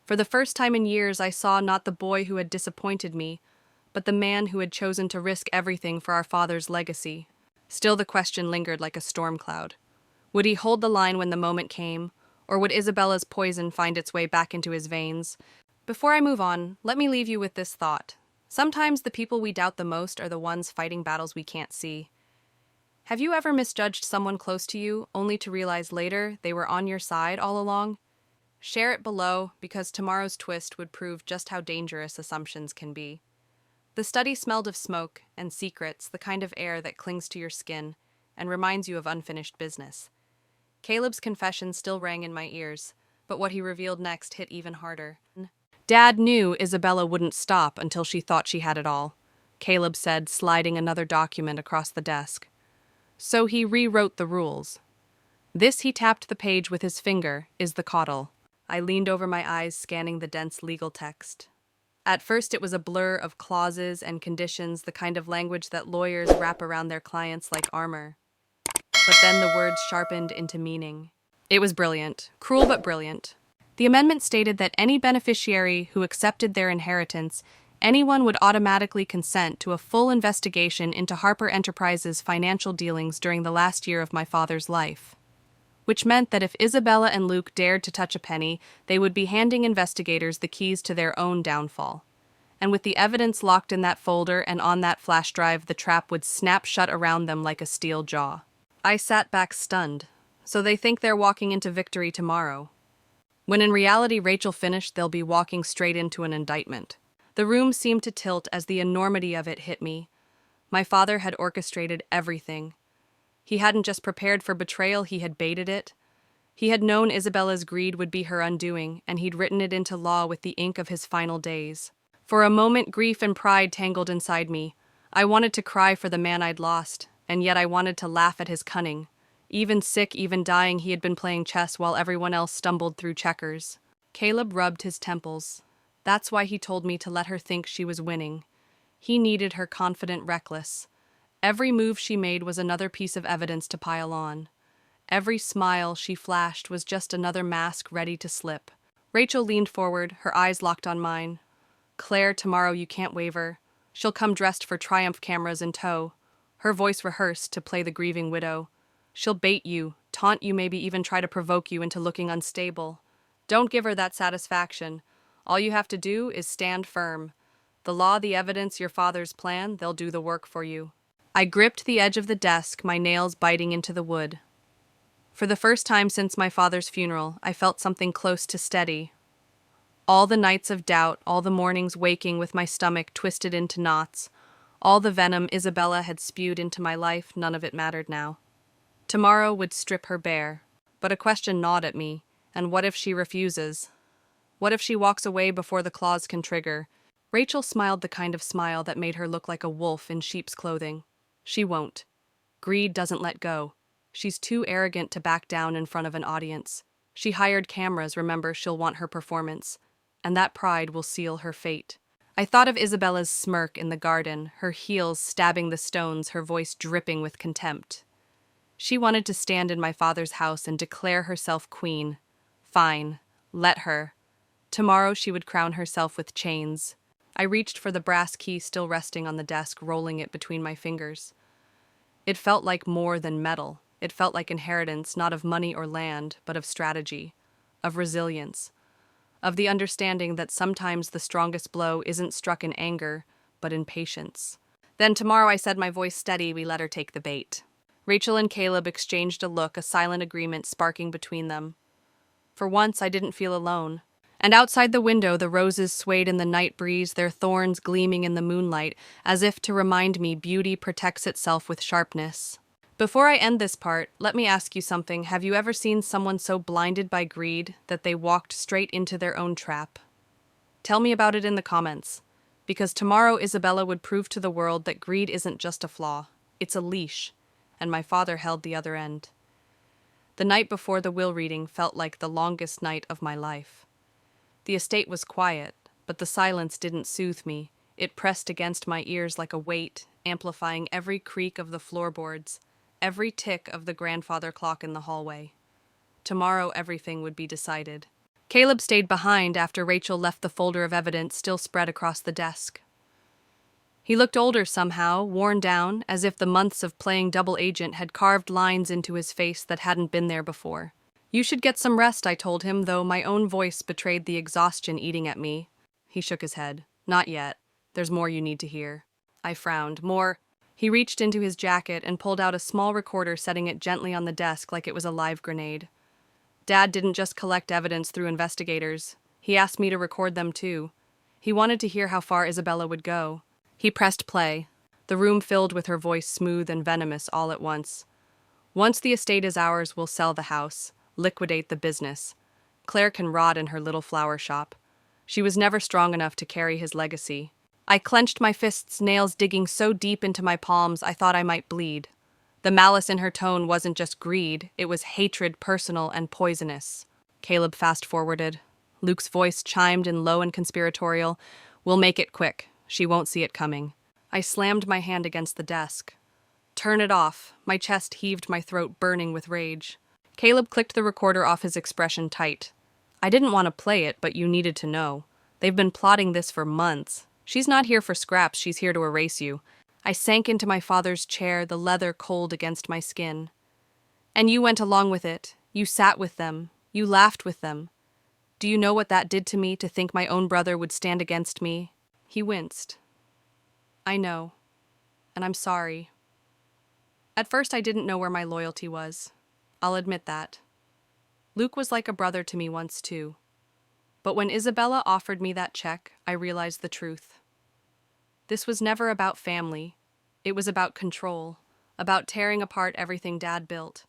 For the first time in years, I saw not the boy who had disappointed me, but the man who had chosen to risk everything for our father's legacy. Still the question lingered like a storm cloud. Would he hold the line when the moment came, Or would Isabella's poison find its way back into his veins? Before I move on, let me leave you with this thought. Sometimes the people we doubt the most are the ones fighting battles we can't see. Have you ever misjudged someone close to you, only to realize later they were on your side all along? Share it below, because tomorrow's twist would prove just how dangerous assumptions can be. The study smelled of smoke and secrets, the kind of air that clings to your skin and reminds you of unfinished business. Caleb's confession still rang in my ears, but what he revealed next hit even harder. Dad knew Isabella wouldn't stop until she thought she had it all, Caleb said, sliding another document across the desk. So he rewrote the rules. This, he tapped the page with his finger, is the caudal. I leaned over my eyes, scanning the dense legal text. At first it was a blur of clauses and conditions, the kind of language that lawyers wrap around their clients like armor. But then the words sharpened into meaning. It was brilliant, cruel but brilliant. The amendment stated that any beneficiary who accepted their inheritance, anyone would automatically consent to a full investigation into Harper Enterprises' financial dealings during the last year of my father's life. Which meant that if Isabella and Luke dared to touch a penny, they would be handing investigators the keys to their own downfall. And with the evidence locked in that folder and on that flash drive, the trap would snap shut around them like a steel jaw. I sat back stunned. So they think they're walking into victory tomorrow. When in reality Rachel finished, they'll be walking straight into an indictment. The room seemed to tilt as the enormity of it hit me. My father had orchestrated everything. He hadn't just prepared for betrayal, he had baited it. He had known Isabella's greed would be her undoing, and he'd written it into law with the ink of his final days. For a moment, grief and pride tangled inside me. I wanted to cry for the man I'd lost, and yet I wanted to laugh at his cunning. Even sick, even dying, he had been playing chess while everyone else stumbled through checkers. Caleb rubbed his temples. That's why he told me to let her think she was winning. He needed her confident, reckless. Every move she made was another piece of evidence to pile on. Every smile she flashed was just another mask ready to slip. Rachel leaned forward, her eyes locked on mine. Claire, tomorrow you can't waver. She'll come dressed for Triumph cameras in tow. Her voice rehearsed to play the grieving widow. She'll bait you, taunt you, maybe even try to provoke you into looking unstable. Don't give her that satisfaction. All you have to do is stand firm. The law, the evidence, your father's plan, they'll do the work for you. I gripped the edge of the desk, my nails biting into the wood. For the first time since my father's funeral, I felt something close to steady. All the nights of doubt, all the mornings waking with my stomach twisted into knots, all the venom Isabella had spewed into my life, none of it mattered now. Tomorrow would strip her bare, but a question gnawed at me, and what if she refuses? What if she walks away before the claws can trigger? Rachel smiled the kind of smile that made her look like a wolf in sheep's clothing. She won't. Greed doesn't let go. She's too arrogant to back down in front of an audience. She hired cameras, remember, she'll want her performance. And that pride will seal her fate. I thought of Isabella's smirk in the garden, her heels stabbing the stones, her voice dripping with contempt. She wanted to stand in my father's house and declare herself queen. Fine, let her. Tomorrow she would crown herself with chains. I reached for the brass key still resting on the desk, rolling it between my fingers. It felt like more than metal. It felt like inheritance, not of money or land, but of strategy, of resilience, of the understanding that sometimes the strongest blow isn't struck in anger, but in patience. Then tomorrow, I said, my voice steady, we let her take the bait. Rachel and Caleb exchanged a look, a silent agreement sparking between them. For once, I didn't feel alone. And outside the window, the roses swayed in the night breeze, their thorns gleaming in the moonlight, as if to remind me beauty protects itself with sharpness. Before I end this part, let me ask you something. Have you ever seen someone so blinded by greed that they walked straight into their own trap? Tell me about it in the comments, because tomorrow Isabella would prove to the world that greed isn't just a flaw, it's a leash, and my father held the other end. The night before the will reading felt like the longest night of my life. The estate was quiet, but the silence didn't soothe me. It pressed against my ears like a weight, amplifying every creak of the floorboards, every tick of the grandfather clock in the hallway. Tomorrow everything would be decided. Caleb stayed behind after Rachel left the folder of evidence still spread across the desk. He looked older somehow, worn down, as if the months of playing double agent had carved lines into his face that hadn't been there before. You should get some rest, I told him, though my own voice betrayed the exhaustion eating at me. He shook his head. Not yet. There's more you need to hear. I frowned. More. He reached into his jacket and pulled out a small recorder, setting it gently on the desk like it was a live grenade. Dad didn't just collect evidence through investigators. He asked me to record them too. He wanted to hear how far Isabella would go. He pressed play. The room filled with her voice, smooth and venomous all at once. Once the estate is ours, we'll sell the house, liquidate the business. Claire can rot in her little flower shop. She was never strong enough to carry his legacy. I clenched my fists, nails digging so deep into my palms I thought I might bleed. The malice in her tone wasn't just greed, it was hatred, personal and poisonous. Caleb fast-forwarded. Luke's voice chimed in low and conspiratorial. We'll make it quick. She won't see it coming. I slammed my hand against the desk. Turn it off. My chest heaved, my throat burning with rage. Caleb clicked the recorder off, his expression tight. I didn't want to play it, but you needed to know. They've been plotting this for months. She's not here for scraps, she's here to erase you. I sank into my father's chair, the leather cold against my skin. And you went along with it. You sat with them. You laughed with them. Do you know what that did to me, to think my own brother would stand against me? He winced. I know. And I'm sorry. At first I didn't know where my loyalty was. I'll admit that. Luke was like a brother to me once too. But when Isabella offered me that check, I realized the truth. This was never about family. It was about control, about tearing apart everything Dad built.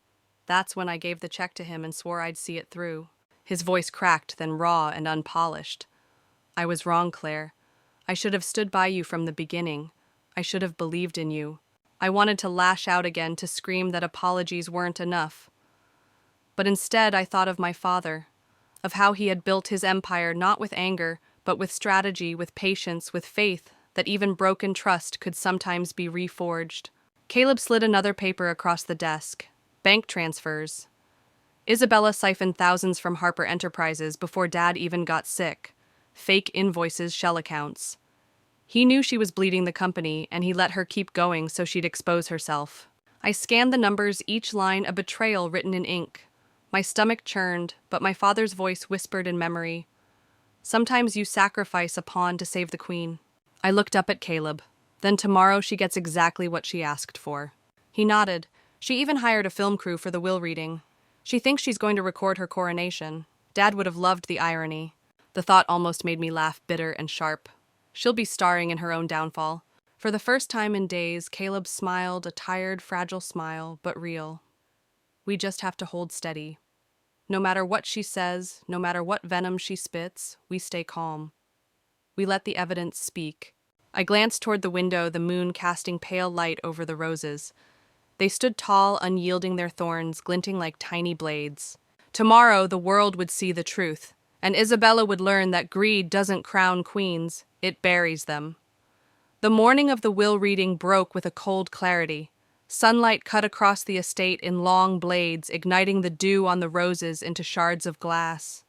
That's when I gave the check to him and swore I'd see it through. His voice cracked, then raw and unpolished. I was wrong, Claire. I should have stood by you from the beginning. I should have believed in you. I wanted to lash out again, to scream that apologies weren't enough. But instead I thought of my father, of how he had built his empire not with anger, but with strategy, with patience, with faith, that even broken trust could sometimes be reforged. Caleb slid another paper across the desk. Bank transfers. Isabella siphoned thousands from Harper Enterprises before Dad even got sick. Fake invoices, shell accounts. He knew she was bleeding the company, and he let her keep going so she'd expose herself. I scanned the numbers, each line a betrayal written in ink. My stomach churned, but my father's voice whispered in memory. Sometimes you sacrifice a pawn to save the queen. I looked up at Caleb. Then tomorrow she gets exactly what she asked for. He nodded. She even hired a film crew for the will reading. She thinks she's going to record her coronation. Dad would have loved the irony. The thought almost made me laugh, bitter and sharp. She'll be starring in her own downfall. For the first time in days, Caleb smiled, a tired, fragile smile, but real. We just have to hold steady. No matter what she says, no matter what venom she spits, we stay calm. We let the evidence speak. I glanced toward the window, the moon casting pale light over the roses. They stood tall, unyielding, their thorns glinting like tiny blades. Tomorrow the world would see the truth, and Isabella would learn that greed doesn't crown queens, it buries them. The morning of the will reading broke with a cold clarity. Sunlight cut across the estate in long blades, igniting the dew on the roses into shards of glass.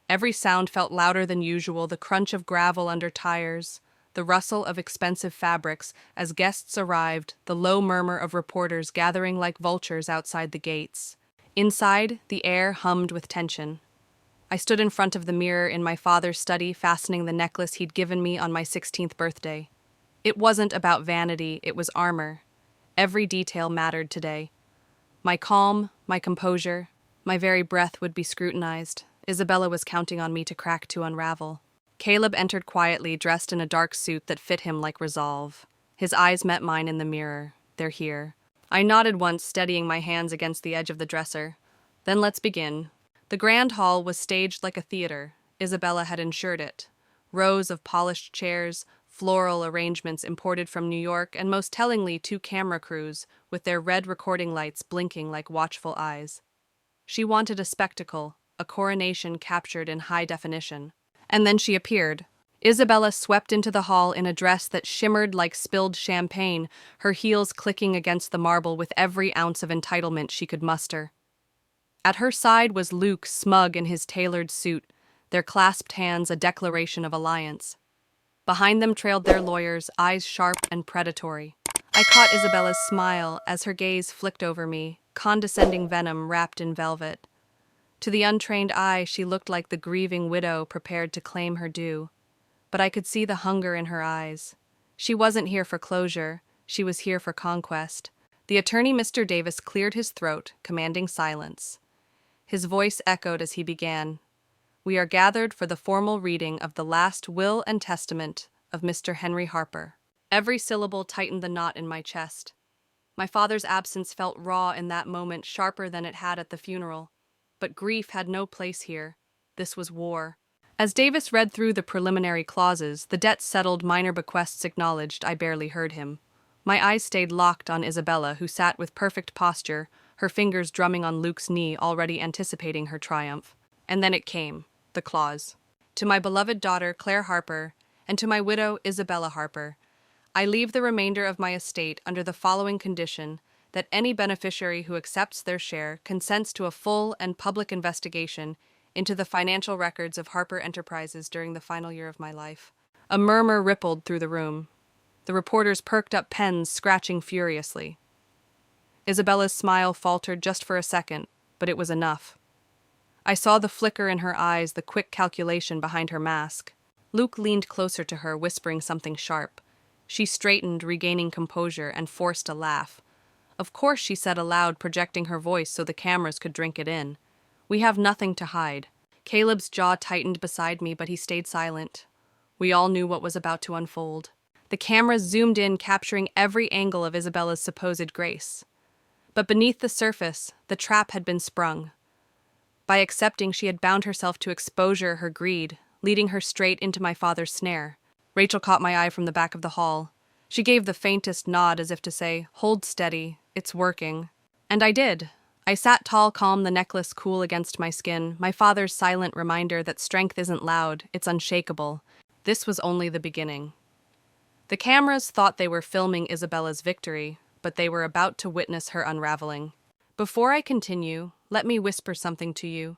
Every sound felt louder than usual, the crunch of gravel under tires, the rustle of expensive fabrics as guests arrived, the low murmur of reporters gathering like vultures outside the gates. Inside, the air hummed with tension. I stood in front of the mirror in my father's study, fastening the necklace he'd given me on my 16th birthday. It wasn't about vanity, it was armor. Every detail mattered today. My calm, my composure, my very breath would be scrutinized. Isabella was counting on me to crack, to unravel. Caleb entered quietly, dressed in a dark suit that fit him like resolve. His eyes met mine in the mirror. They're here. I nodded once, steadying my hands against the edge of the dresser. Then let's begin. The grand hall was staged like a theater. Isabella had ensured it. Rows of polished chairs, floral arrangements imported from New York, and most tellingly 2 camera crews, with their red recording lights blinking like watchful eyes. She wanted a spectacle, a coronation captured in high definition. And then she appeared. Isabella swept into the hall in a dress that shimmered like spilled champagne, her heels clicking against the marble with every ounce of entitlement she could muster. At her side was Luke, smug in his tailored suit, their clasped hands a declaration of alliance. Behind them trailed their lawyers, eyes sharp and predatory. I caught Isabella's smile as her gaze flicked over me, condescending venom wrapped in velvet. To the untrained eye, she looked like the grieving widow prepared to claim her due. But I could see the hunger in her eyes. She wasn't here for closure, she was here for conquest. The attorney, Mr. Davis, cleared his throat, commanding silence. His voice echoed as he began. We are gathered for the formal reading of the last will and testament of Mr. Henry Harper. Every syllable tightened the knot in my chest. My father's absence felt raw in that moment, sharper than it had at the funeral. But grief had no place here. This was war. As Davis read through the preliminary clauses, the debts settled, minor bequests acknowledged, I barely heard him. My eyes stayed locked on Isabella, who sat with perfect posture, her fingers drumming on Luke's knee, already anticipating her triumph. And then it came, the clause. To my beloved daughter, Claire Harper, and to my widow, Isabella Harper, I leave the remainder of my estate under the following condition, that any beneficiary who accepts their share consents to a full and public investigation into the financial records of Harper Enterprises during the final year of my life. A murmur rippled through the room. The reporters perked up pens, scratching furiously. Isabella's smile faltered just for a second, but it was enough. I saw the flicker in her eyes, the quick calculation behind her mask. Luke leaned closer to her, whispering something sharp. She straightened, regaining composure, and forced a laugh. Of course, she said aloud, projecting her voice so the cameras could drink it in. We have nothing to hide. Caleb's jaw tightened beside me, but he stayed silent. We all knew what was about to unfold. The cameras zoomed in, capturing every angle of Isabella's supposed grace. But beneath the surface, the trap had been sprung. By accepting, she had bound herself to exposure, her greed, leading her straight into my father's snare. Rachel caught my eye from the back of the hall. She gave the faintest nod as if to say, "Hold steady, it's working." And I did. I sat tall, calm, the necklace cool against my skin, my father's silent reminder that strength isn't loud, it's unshakable. This was only the beginning. The cameras thought they were filming Isabella's victory, but they were about to witness her unraveling. Before I continue, let me whisper something to you.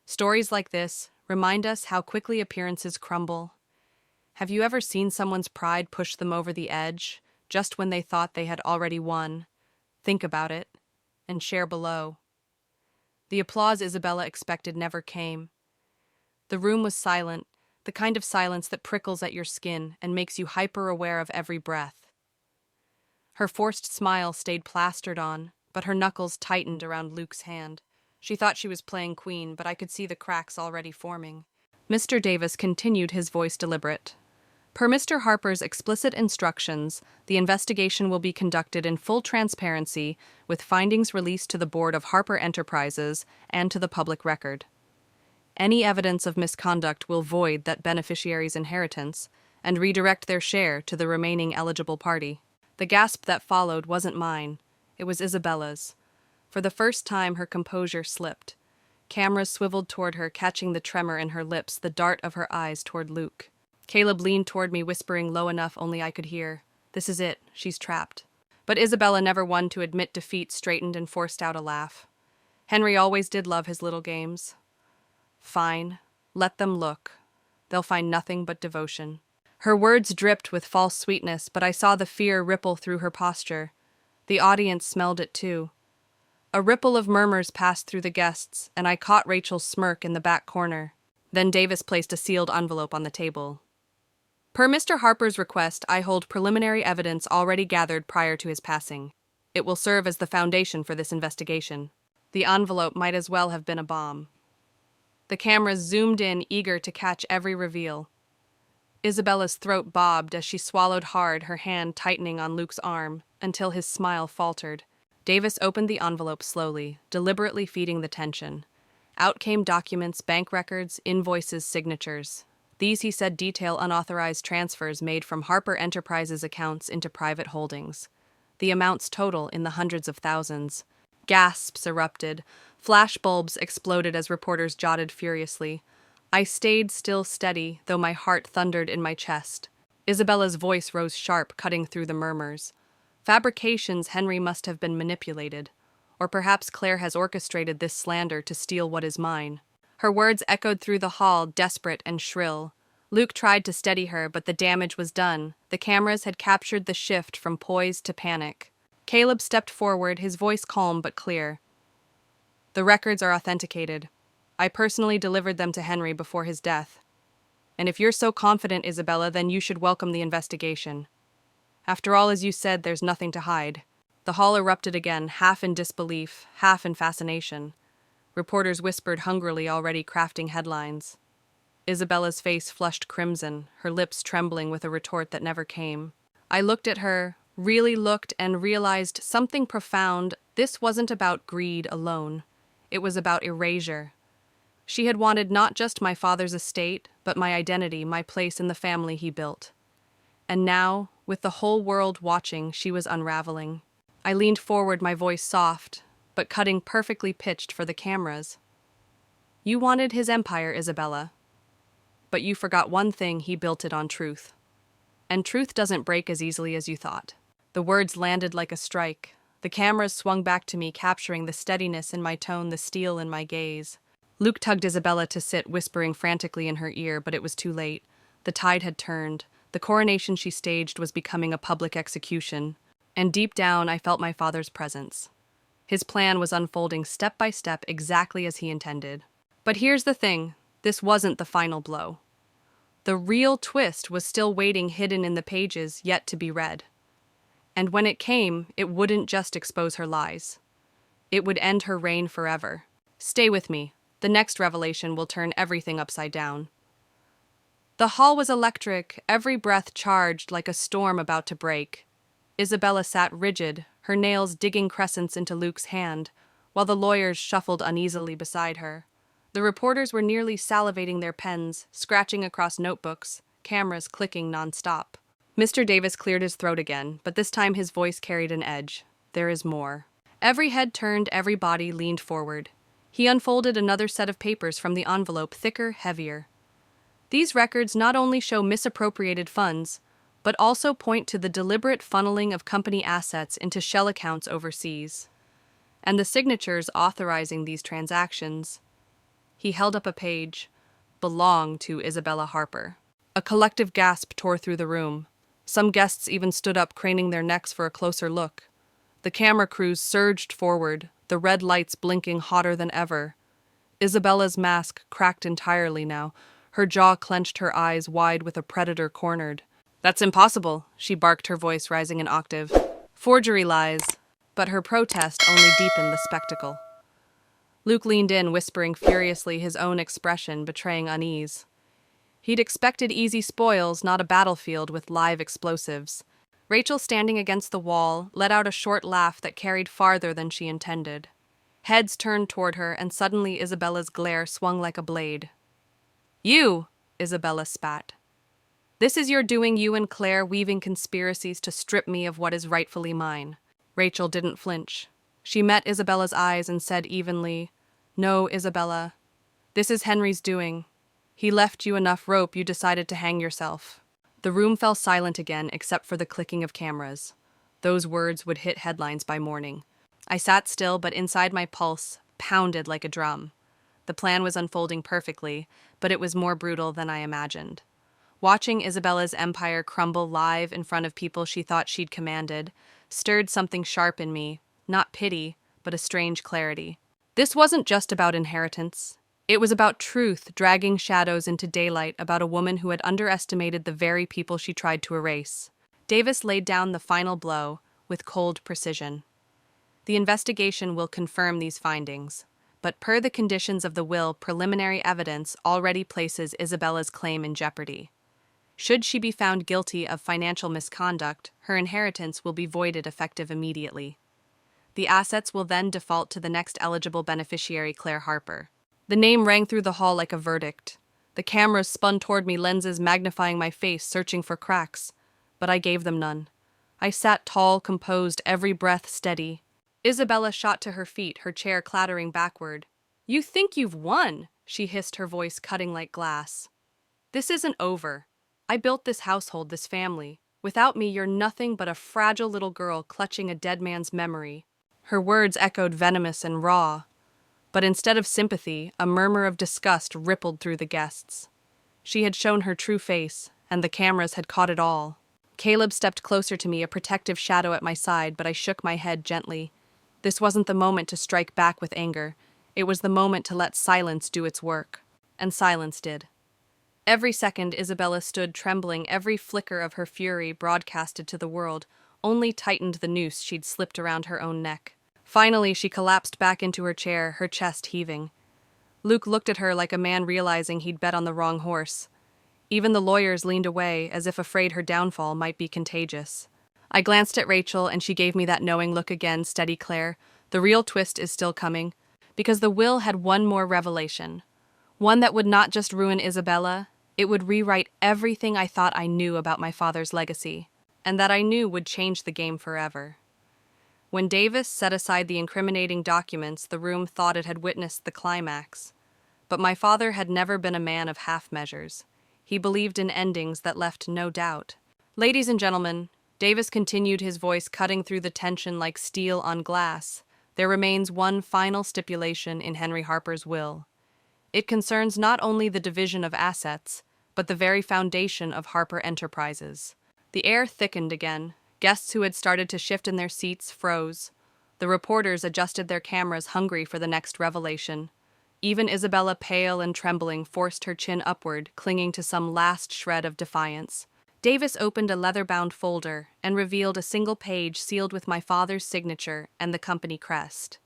Stories like this remind us how quickly appearances crumble. Have you ever seen someone's pride push them over the edge, just when they thought they had already won? Think about it, and share below. The applause Isabella expected never came. The room was silent, the kind of silence that prickles at your skin and makes you hyper-aware of every breath. Her forced smile stayed plastered on, but her knuckles tightened around Luke's hand. She thought she was playing queen, but I could see the cracks already forming. Mr. Davis continued, his voice deliberate. Per Mr. Harper's explicit instructions, the investigation will be conducted in full transparency, with findings released to the board of Harper Enterprises and to the public record. Any evidence of misconduct will void that beneficiary's inheritance and redirect their share to the remaining eligible party. The gasp that followed wasn't mine. It was Isabella's. For the first time, her composure slipped. Cameras swiveled toward her, catching the tremor in her lips, the dart of her eyes toward Luke. Caleb leaned toward me, whispering low enough only I could hear. This is it. She's trapped. But Isabella, never one to admit defeat, straightened and forced out a laugh. Henry always did love his little games. Fine. Let them look. They'll find nothing but devotion. Her words dripped with false sweetness, but I saw the fear ripple through her posture. The audience smelled it too. A ripple of murmurs passed through the guests, and I caught Rachel's smirk in the back corner. Then Davis placed a sealed envelope on the table. Per Mr. Harper's request, I hold preliminary evidence already gathered prior to his passing. It will serve as the foundation for this investigation. The envelope might as well have been a bomb. The cameras zoomed in, eager to catch every reveal. Isabella's throat bobbed as she swallowed hard, her hand tightening on Luke's arm, until his smile faltered. Davis opened the envelope slowly, deliberately feeding the tension. Out came documents, bank records, invoices, signatures. These, he said, detail unauthorized transfers made from Harper Enterprises accounts into private holdings. The amounts total in the hundreds of thousands. Gasps erupted. Flashbulbs exploded as reporters jotted furiously. I stayed still steady, though my heart thundered in my chest. Isabella's voice rose sharp, cutting through the murmurs. Fabrications, Henry must have been manipulated. Or perhaps Claire has orchestrated this slander to steal what is mine. Her words echoed through the hall, desperate and shrill. Luke tried to steady her, but the damage was done. The cameras had captured the shift from poise to panic. Caleb stepped forward, his voice calm but clear. The records are authenticated. I personally delivered them to Henry before his death. And if you're so confident, Isabella, then you should welcome the investigation. After all, as you said, there's nothing to hide. The hall erupted again, half in disbelief, half in fascination. Reporters whispered hungrily, already crafting headlines. Isabella's face flushed crimson, her lips trembling with a retort that never came. I looked at her, really looked, and realized something profound. This wasn't about greed alone. It was about erasure. She had wanted not just my father's estate, but my identity, my place in the family he built. And now, with the whole world watching, she was unraveling. I leaned forward, my voice soft, but cutting, perfectly pitched for the cameras. You wanted his empire, Isabella. But you forgot one thing: he built it on truth. And truth doesn't break as easily as you thought. The words landed like a strike. The cameras swung back to me, capturing the steadiness in my tone, the steel in my gaze. Luke tugged Isabella to sit, whispering frantically in her ear, but it was too late. The tide had turned. The coronation she staged was becoming a public execution. And deep down, I felt my father's presence. His plan was unfolding step by step, exactly as he intended. But here's the thing: this wasn't the final blow. The real twist was still waiting, hidden in the pages, yet to be read. And when it came, it wouldn't just expose her lies. It would end her reign forever. Stay with me. The next revelation will turn everything upside down. The hall was electric, every breath charged like a storm about to break. Isabella sat rigid, her nails digging crescents into Luke's hand, while the lawyers shuffled uneasily beside her. The reporters were nearly salivating their pens, scratching across notebooks, cameras clicking nonstop. Mr. Davis cleared his throat again, but this time his voice carried an edge. There is more. Every head turned, every body leaned forward. He unfolded another set of papers from the envelope, thicker, heavier. These records not only show misappropriated funds, but also point to the deliberate funneling of company assets into shell accounts overseas. And the signatures authorizing these transactions. He held up a page. Belonged to Isabella Harper. A collective gasp tore through the room. Some guests even stood up, craning their necks for a closer look. The camera crews surged forward, the red lights blinking hotter than ever. Isabella's mask cracked entirely now. Her jaw clenched, her eyes wide with a predator cornered. That's impossible, she barked, her voice rising an octave. Forgery lies. But her protest only deepened the spectacle. Luke leaned in, whispering furiously, his own expression betraying unease. He'd expected easy spoils, not a battlefield with live explosives. Rachel, standing against the wall, let out a short laugh that carried farther than she intended. Heads turned toward her, and suddenly Isabella's glare swung like a blade. You, Isabella spat. This is your doing, you and Claire weaving conspiracies to strip me of what is rightfully mine. Rachel didn't flinch. She met Isabella's eyes and said evenly, No, Isabella, this is Henry's doing. He left you enough rope, you decided to hang yourself. The room fell silent again, except for the clicking of cameras. Those words would hit headlines by morning. I sat still, but inside my pulse pounded like a drum. The plan was unfolding perfectly, but it was more brutal than I imagined. Watching Isabella's empire crumble live in front of people she thought she'd commanded stirred something sharp in me, not pity, but a strange clarity. This wasn't just about inheritance. It was about truth dragging shadows into daylight, about a woman who had underestimated the very people she tried to erase. Davis laid down the final blow with cold precision. The investigation will confirm these findings, but per the conditions of the will, preliminary evidence already places Isabella's claim in jeopardy. Should she be found guilty of financial misconduct, her inheritance will be voided effective immediately. The assets will then default to the next eligible beneficiary, Claire Harper. The name rang through the hall like a verdict. The cameras spun toward me, lenses magnifying my face, searching for cracks. But I gave them none. I sat tall, composed, every breath steady. Isabella shot to her feet, her chair clattering backward. You think you've won, she hissed, her voice cutting like glass. This isn't over. I built this household, this family. Without me, you're nothing but a fragile little girl clutching a dead man's memory. Her words echoed venomous and raw. But instead of sympathy, a murmur of disgust rippled through the guests. She had shown her true face, and the cameras had caught it all. Caleb stepped closer to me, a protective shadow at my side, but I shook my head gently. This wasn't the moment to strike back with anger. It was the moment to let silence do its work. And silence did. Every second Isabella stood trembling, every flicker of her fury broadcasted to the world, only tightened the noose she'd slipped around her own neck. Finally, she collapsed back into her chair, her chest heaving. Luke looked at her like a man realizing he'd bet on the wrong horse. Even the lawyers leaned away, as if afraid her downfall might be contagious. I glanced at Rachel, and she gave me that knowing look again. Steady, Claire. The real twist is still coming, because the will had one more revelation. One that would not just ruin Isabella, it would rewrite everything I thought I knew about my father's legacy, and that I knew would change the game forever. When Davis set aside the incriminating documents, the room thought it had witnessed the climax. But my father had never been a man of half measures. He believed in endings that left no doubt. Ladies and gentlemen, Davis continued, his voice cutting through the tension like steel on glass. There remains one final stipulation in Henry Harper's will. It concerns not only the division of assets, but the very foundation of Harper Enterprises. The air thickened again. Guests who had started to shift in their seats froze. The reporters adjusted their cameras, hungry for the next revelation. Even Isabella, pale and trembling, forced her chin upward, clinging to some last shred of defiance. Davis opened a leather-bound folder and revealed a single page sealed with my father's signature and the company crest.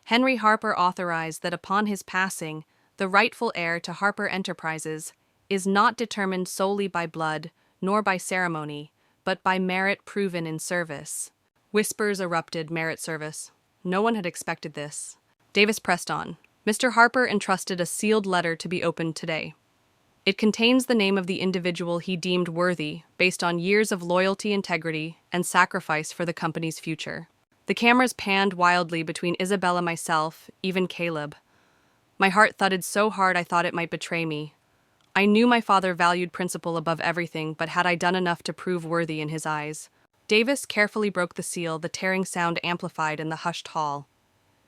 Henry Harper authorized that upon his passing, the rightful heir to Harper Enterprises is not determined solely by blood nor by ceremony, but by merit proven in service. Whispers erupted. Merit service. No one had expected this. Davis pressed on. Mr. Harper entrusted a sealed letter to be opened today. It contains the name of the individual he deemed worthy, based on years of loyalty, integrity, and sacrifice for the company's future. The cameras panned wildly between Isabella, myself, even Caleb. My heart thudded so hard I thought it might betray me. I knew my father valued principle above everything, but had I done enough to prove worthy in his eyes? Davis carefully broke the seal, the tearing sound amplified in the hushed hall.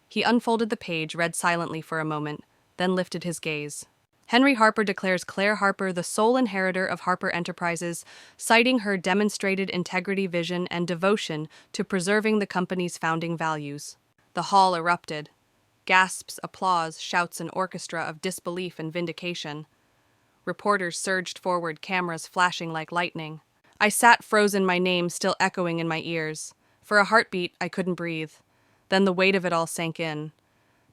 He unfolded the page, read silently for a moment, then lifted his gaze. Henry Harper declares Claire Harper the sole inheritor of Harper Enterprises, citing her demonstrated integrity, vision, and devotion to preserving the company's founding values. The hall erupted. Gasps, applause, shouts, an orchestra of disbelief and vindication. Reporters surged forward, cameras flashing like lightning. I sat frozen, my name still echoing in my ears. For a heartbeat, I couldn't breathe. Then the weight of it all sank in.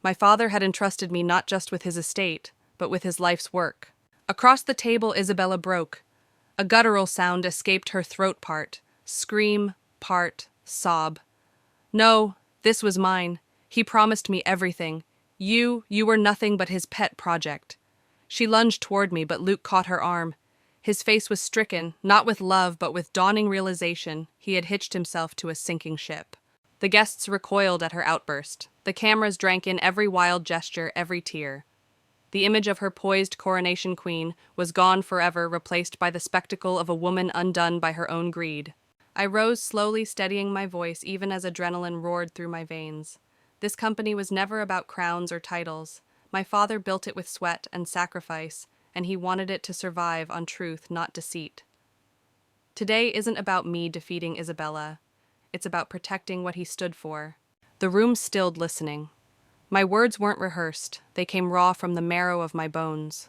My father had entrusted me not just with his estate, but with his life's work. Across the table, Isabella broke. A guttural sound escaped her throat part. Scream, part, sob. No, this was mine. He promised me everything. You were nothing but his pet project. She lunged toward me, but Luke caught her arm. His face was stricken, not with love, but with dawning realization. He had hitched himself to a sinking ship. The guests recoiled at her outburst. The cameras drank in every wild gesture, every tear. The image of her poised coronation queen was gone forever, replaced by the spectacle of a woman undone by her own greed. I rose slowly, steadying my voice even as adrenaline roared through my veins. This company was never about crowns or titles. My father built it with sweat and sacrifice, and he wanted it to survive on truth, not deceit. Today isn't about me defeating Isabella. It's about protecting what he stood for. The room stilled, listening. My words weren't rehearsed. They came raw from the marrow of my bones.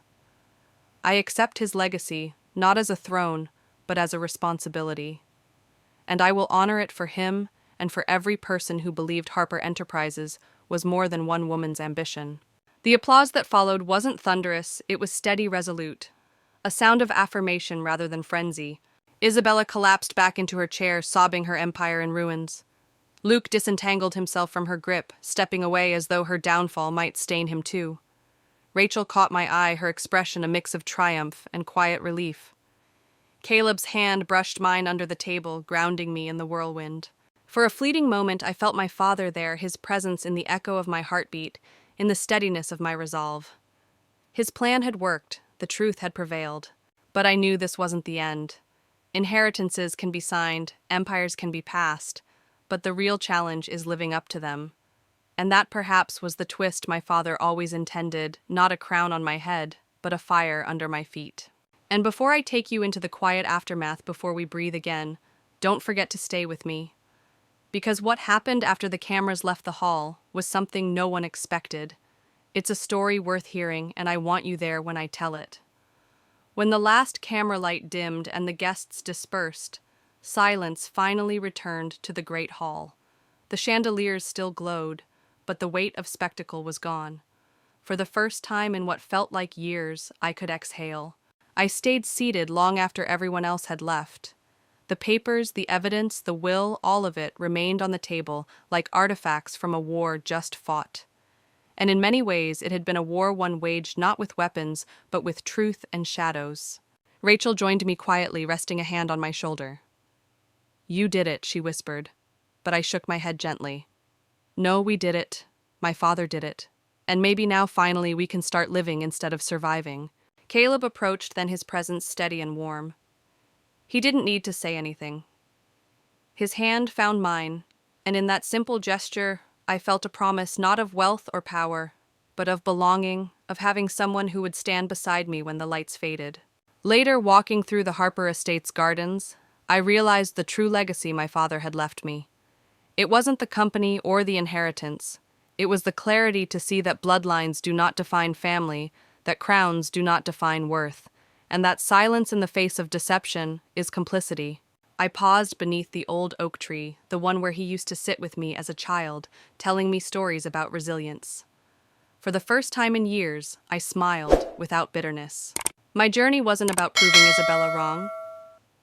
I accept his legacy, not as a throne, but as a responsibility. And I will honor it for him and for every person who believed Harper Enterprises was more than one woman's ambition. The applause that followed wasn't thunderous, it was steady, resolute. A sound of affirmation rather than frenzy. Isabella collapsed back into her chair, sobbing her empire in ruins. Luke disentangled himself from her grip, stepping away as though her downfall might stain him too. Rachel caught my eye, her expression a mix of triumph and quiet relief. Caleb's hand brushed mine under the table, grounding me in the whirlwind. For a fleeting moment, I felt my father there, his presence in the echo of my heartbeat, in the steadiness of my resolve. His plan had worked, the truth had prevailed. But I knew this wasn't the end. Inheritances can be signed, empires can be passed, but the real challenge is living up to them. And that perhaps was the twist my father always intended, not a crown on my head, but a fire under my feet. And before I take you into the quiet aftermath, before we breathe again, don't forget to stay with me. Because what happened after the cameras left the hall was something no one expected. It's a story worth hearing, and I want you there when I tell it. When the last camera light dimmed and the guests dispersed, silence finally returned to the great hall. The chandeliers still glowed, but the weight of spectacle was gone. For the first time in what felt like years, I could exhale. I stayed seated long after everyone else had left. The papers, the evidence, the will, all of it remained on the table like artifacts from a war just fought. And in many ways it had been a war one waged not with weapons, but with truth and shadows. Rachel joined me quietly, resting a hand on my shoulder. "You did it," she whispered, but I shook my head gently. "No, we did it. My father did it. And maybe now finally we can start living instead of surviving." Caleb approached, then his presence steady and warm. He didn't need to say anything. His hand found mine, and in that simple gesture, I felt a promise not of wealth or power, but of belonging, of having someone who would stand beside me when the lights faded. Later, walking through the Harper Estate's gardens, I realized the true legacy my father had left me. It wasn't the company or the inheritance. It was the clarity to see that bloodlines do not define family, that crowns do not define worth, and that silence in the face of deception is complicity. I paused beneath the old oak tree, the one where he used to sit with me as a child, telling me stories about resilience. For the first time in years, I smiled without bitterness. My journey wasn't about proving Isabella wrong.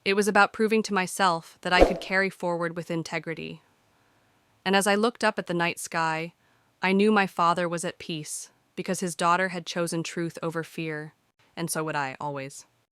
It was about proving to myself that I could carry forward with integrity. And as I looked up at the night sky, I knew my father was at peace because his daughter had chosen truth over fear, and so would I always.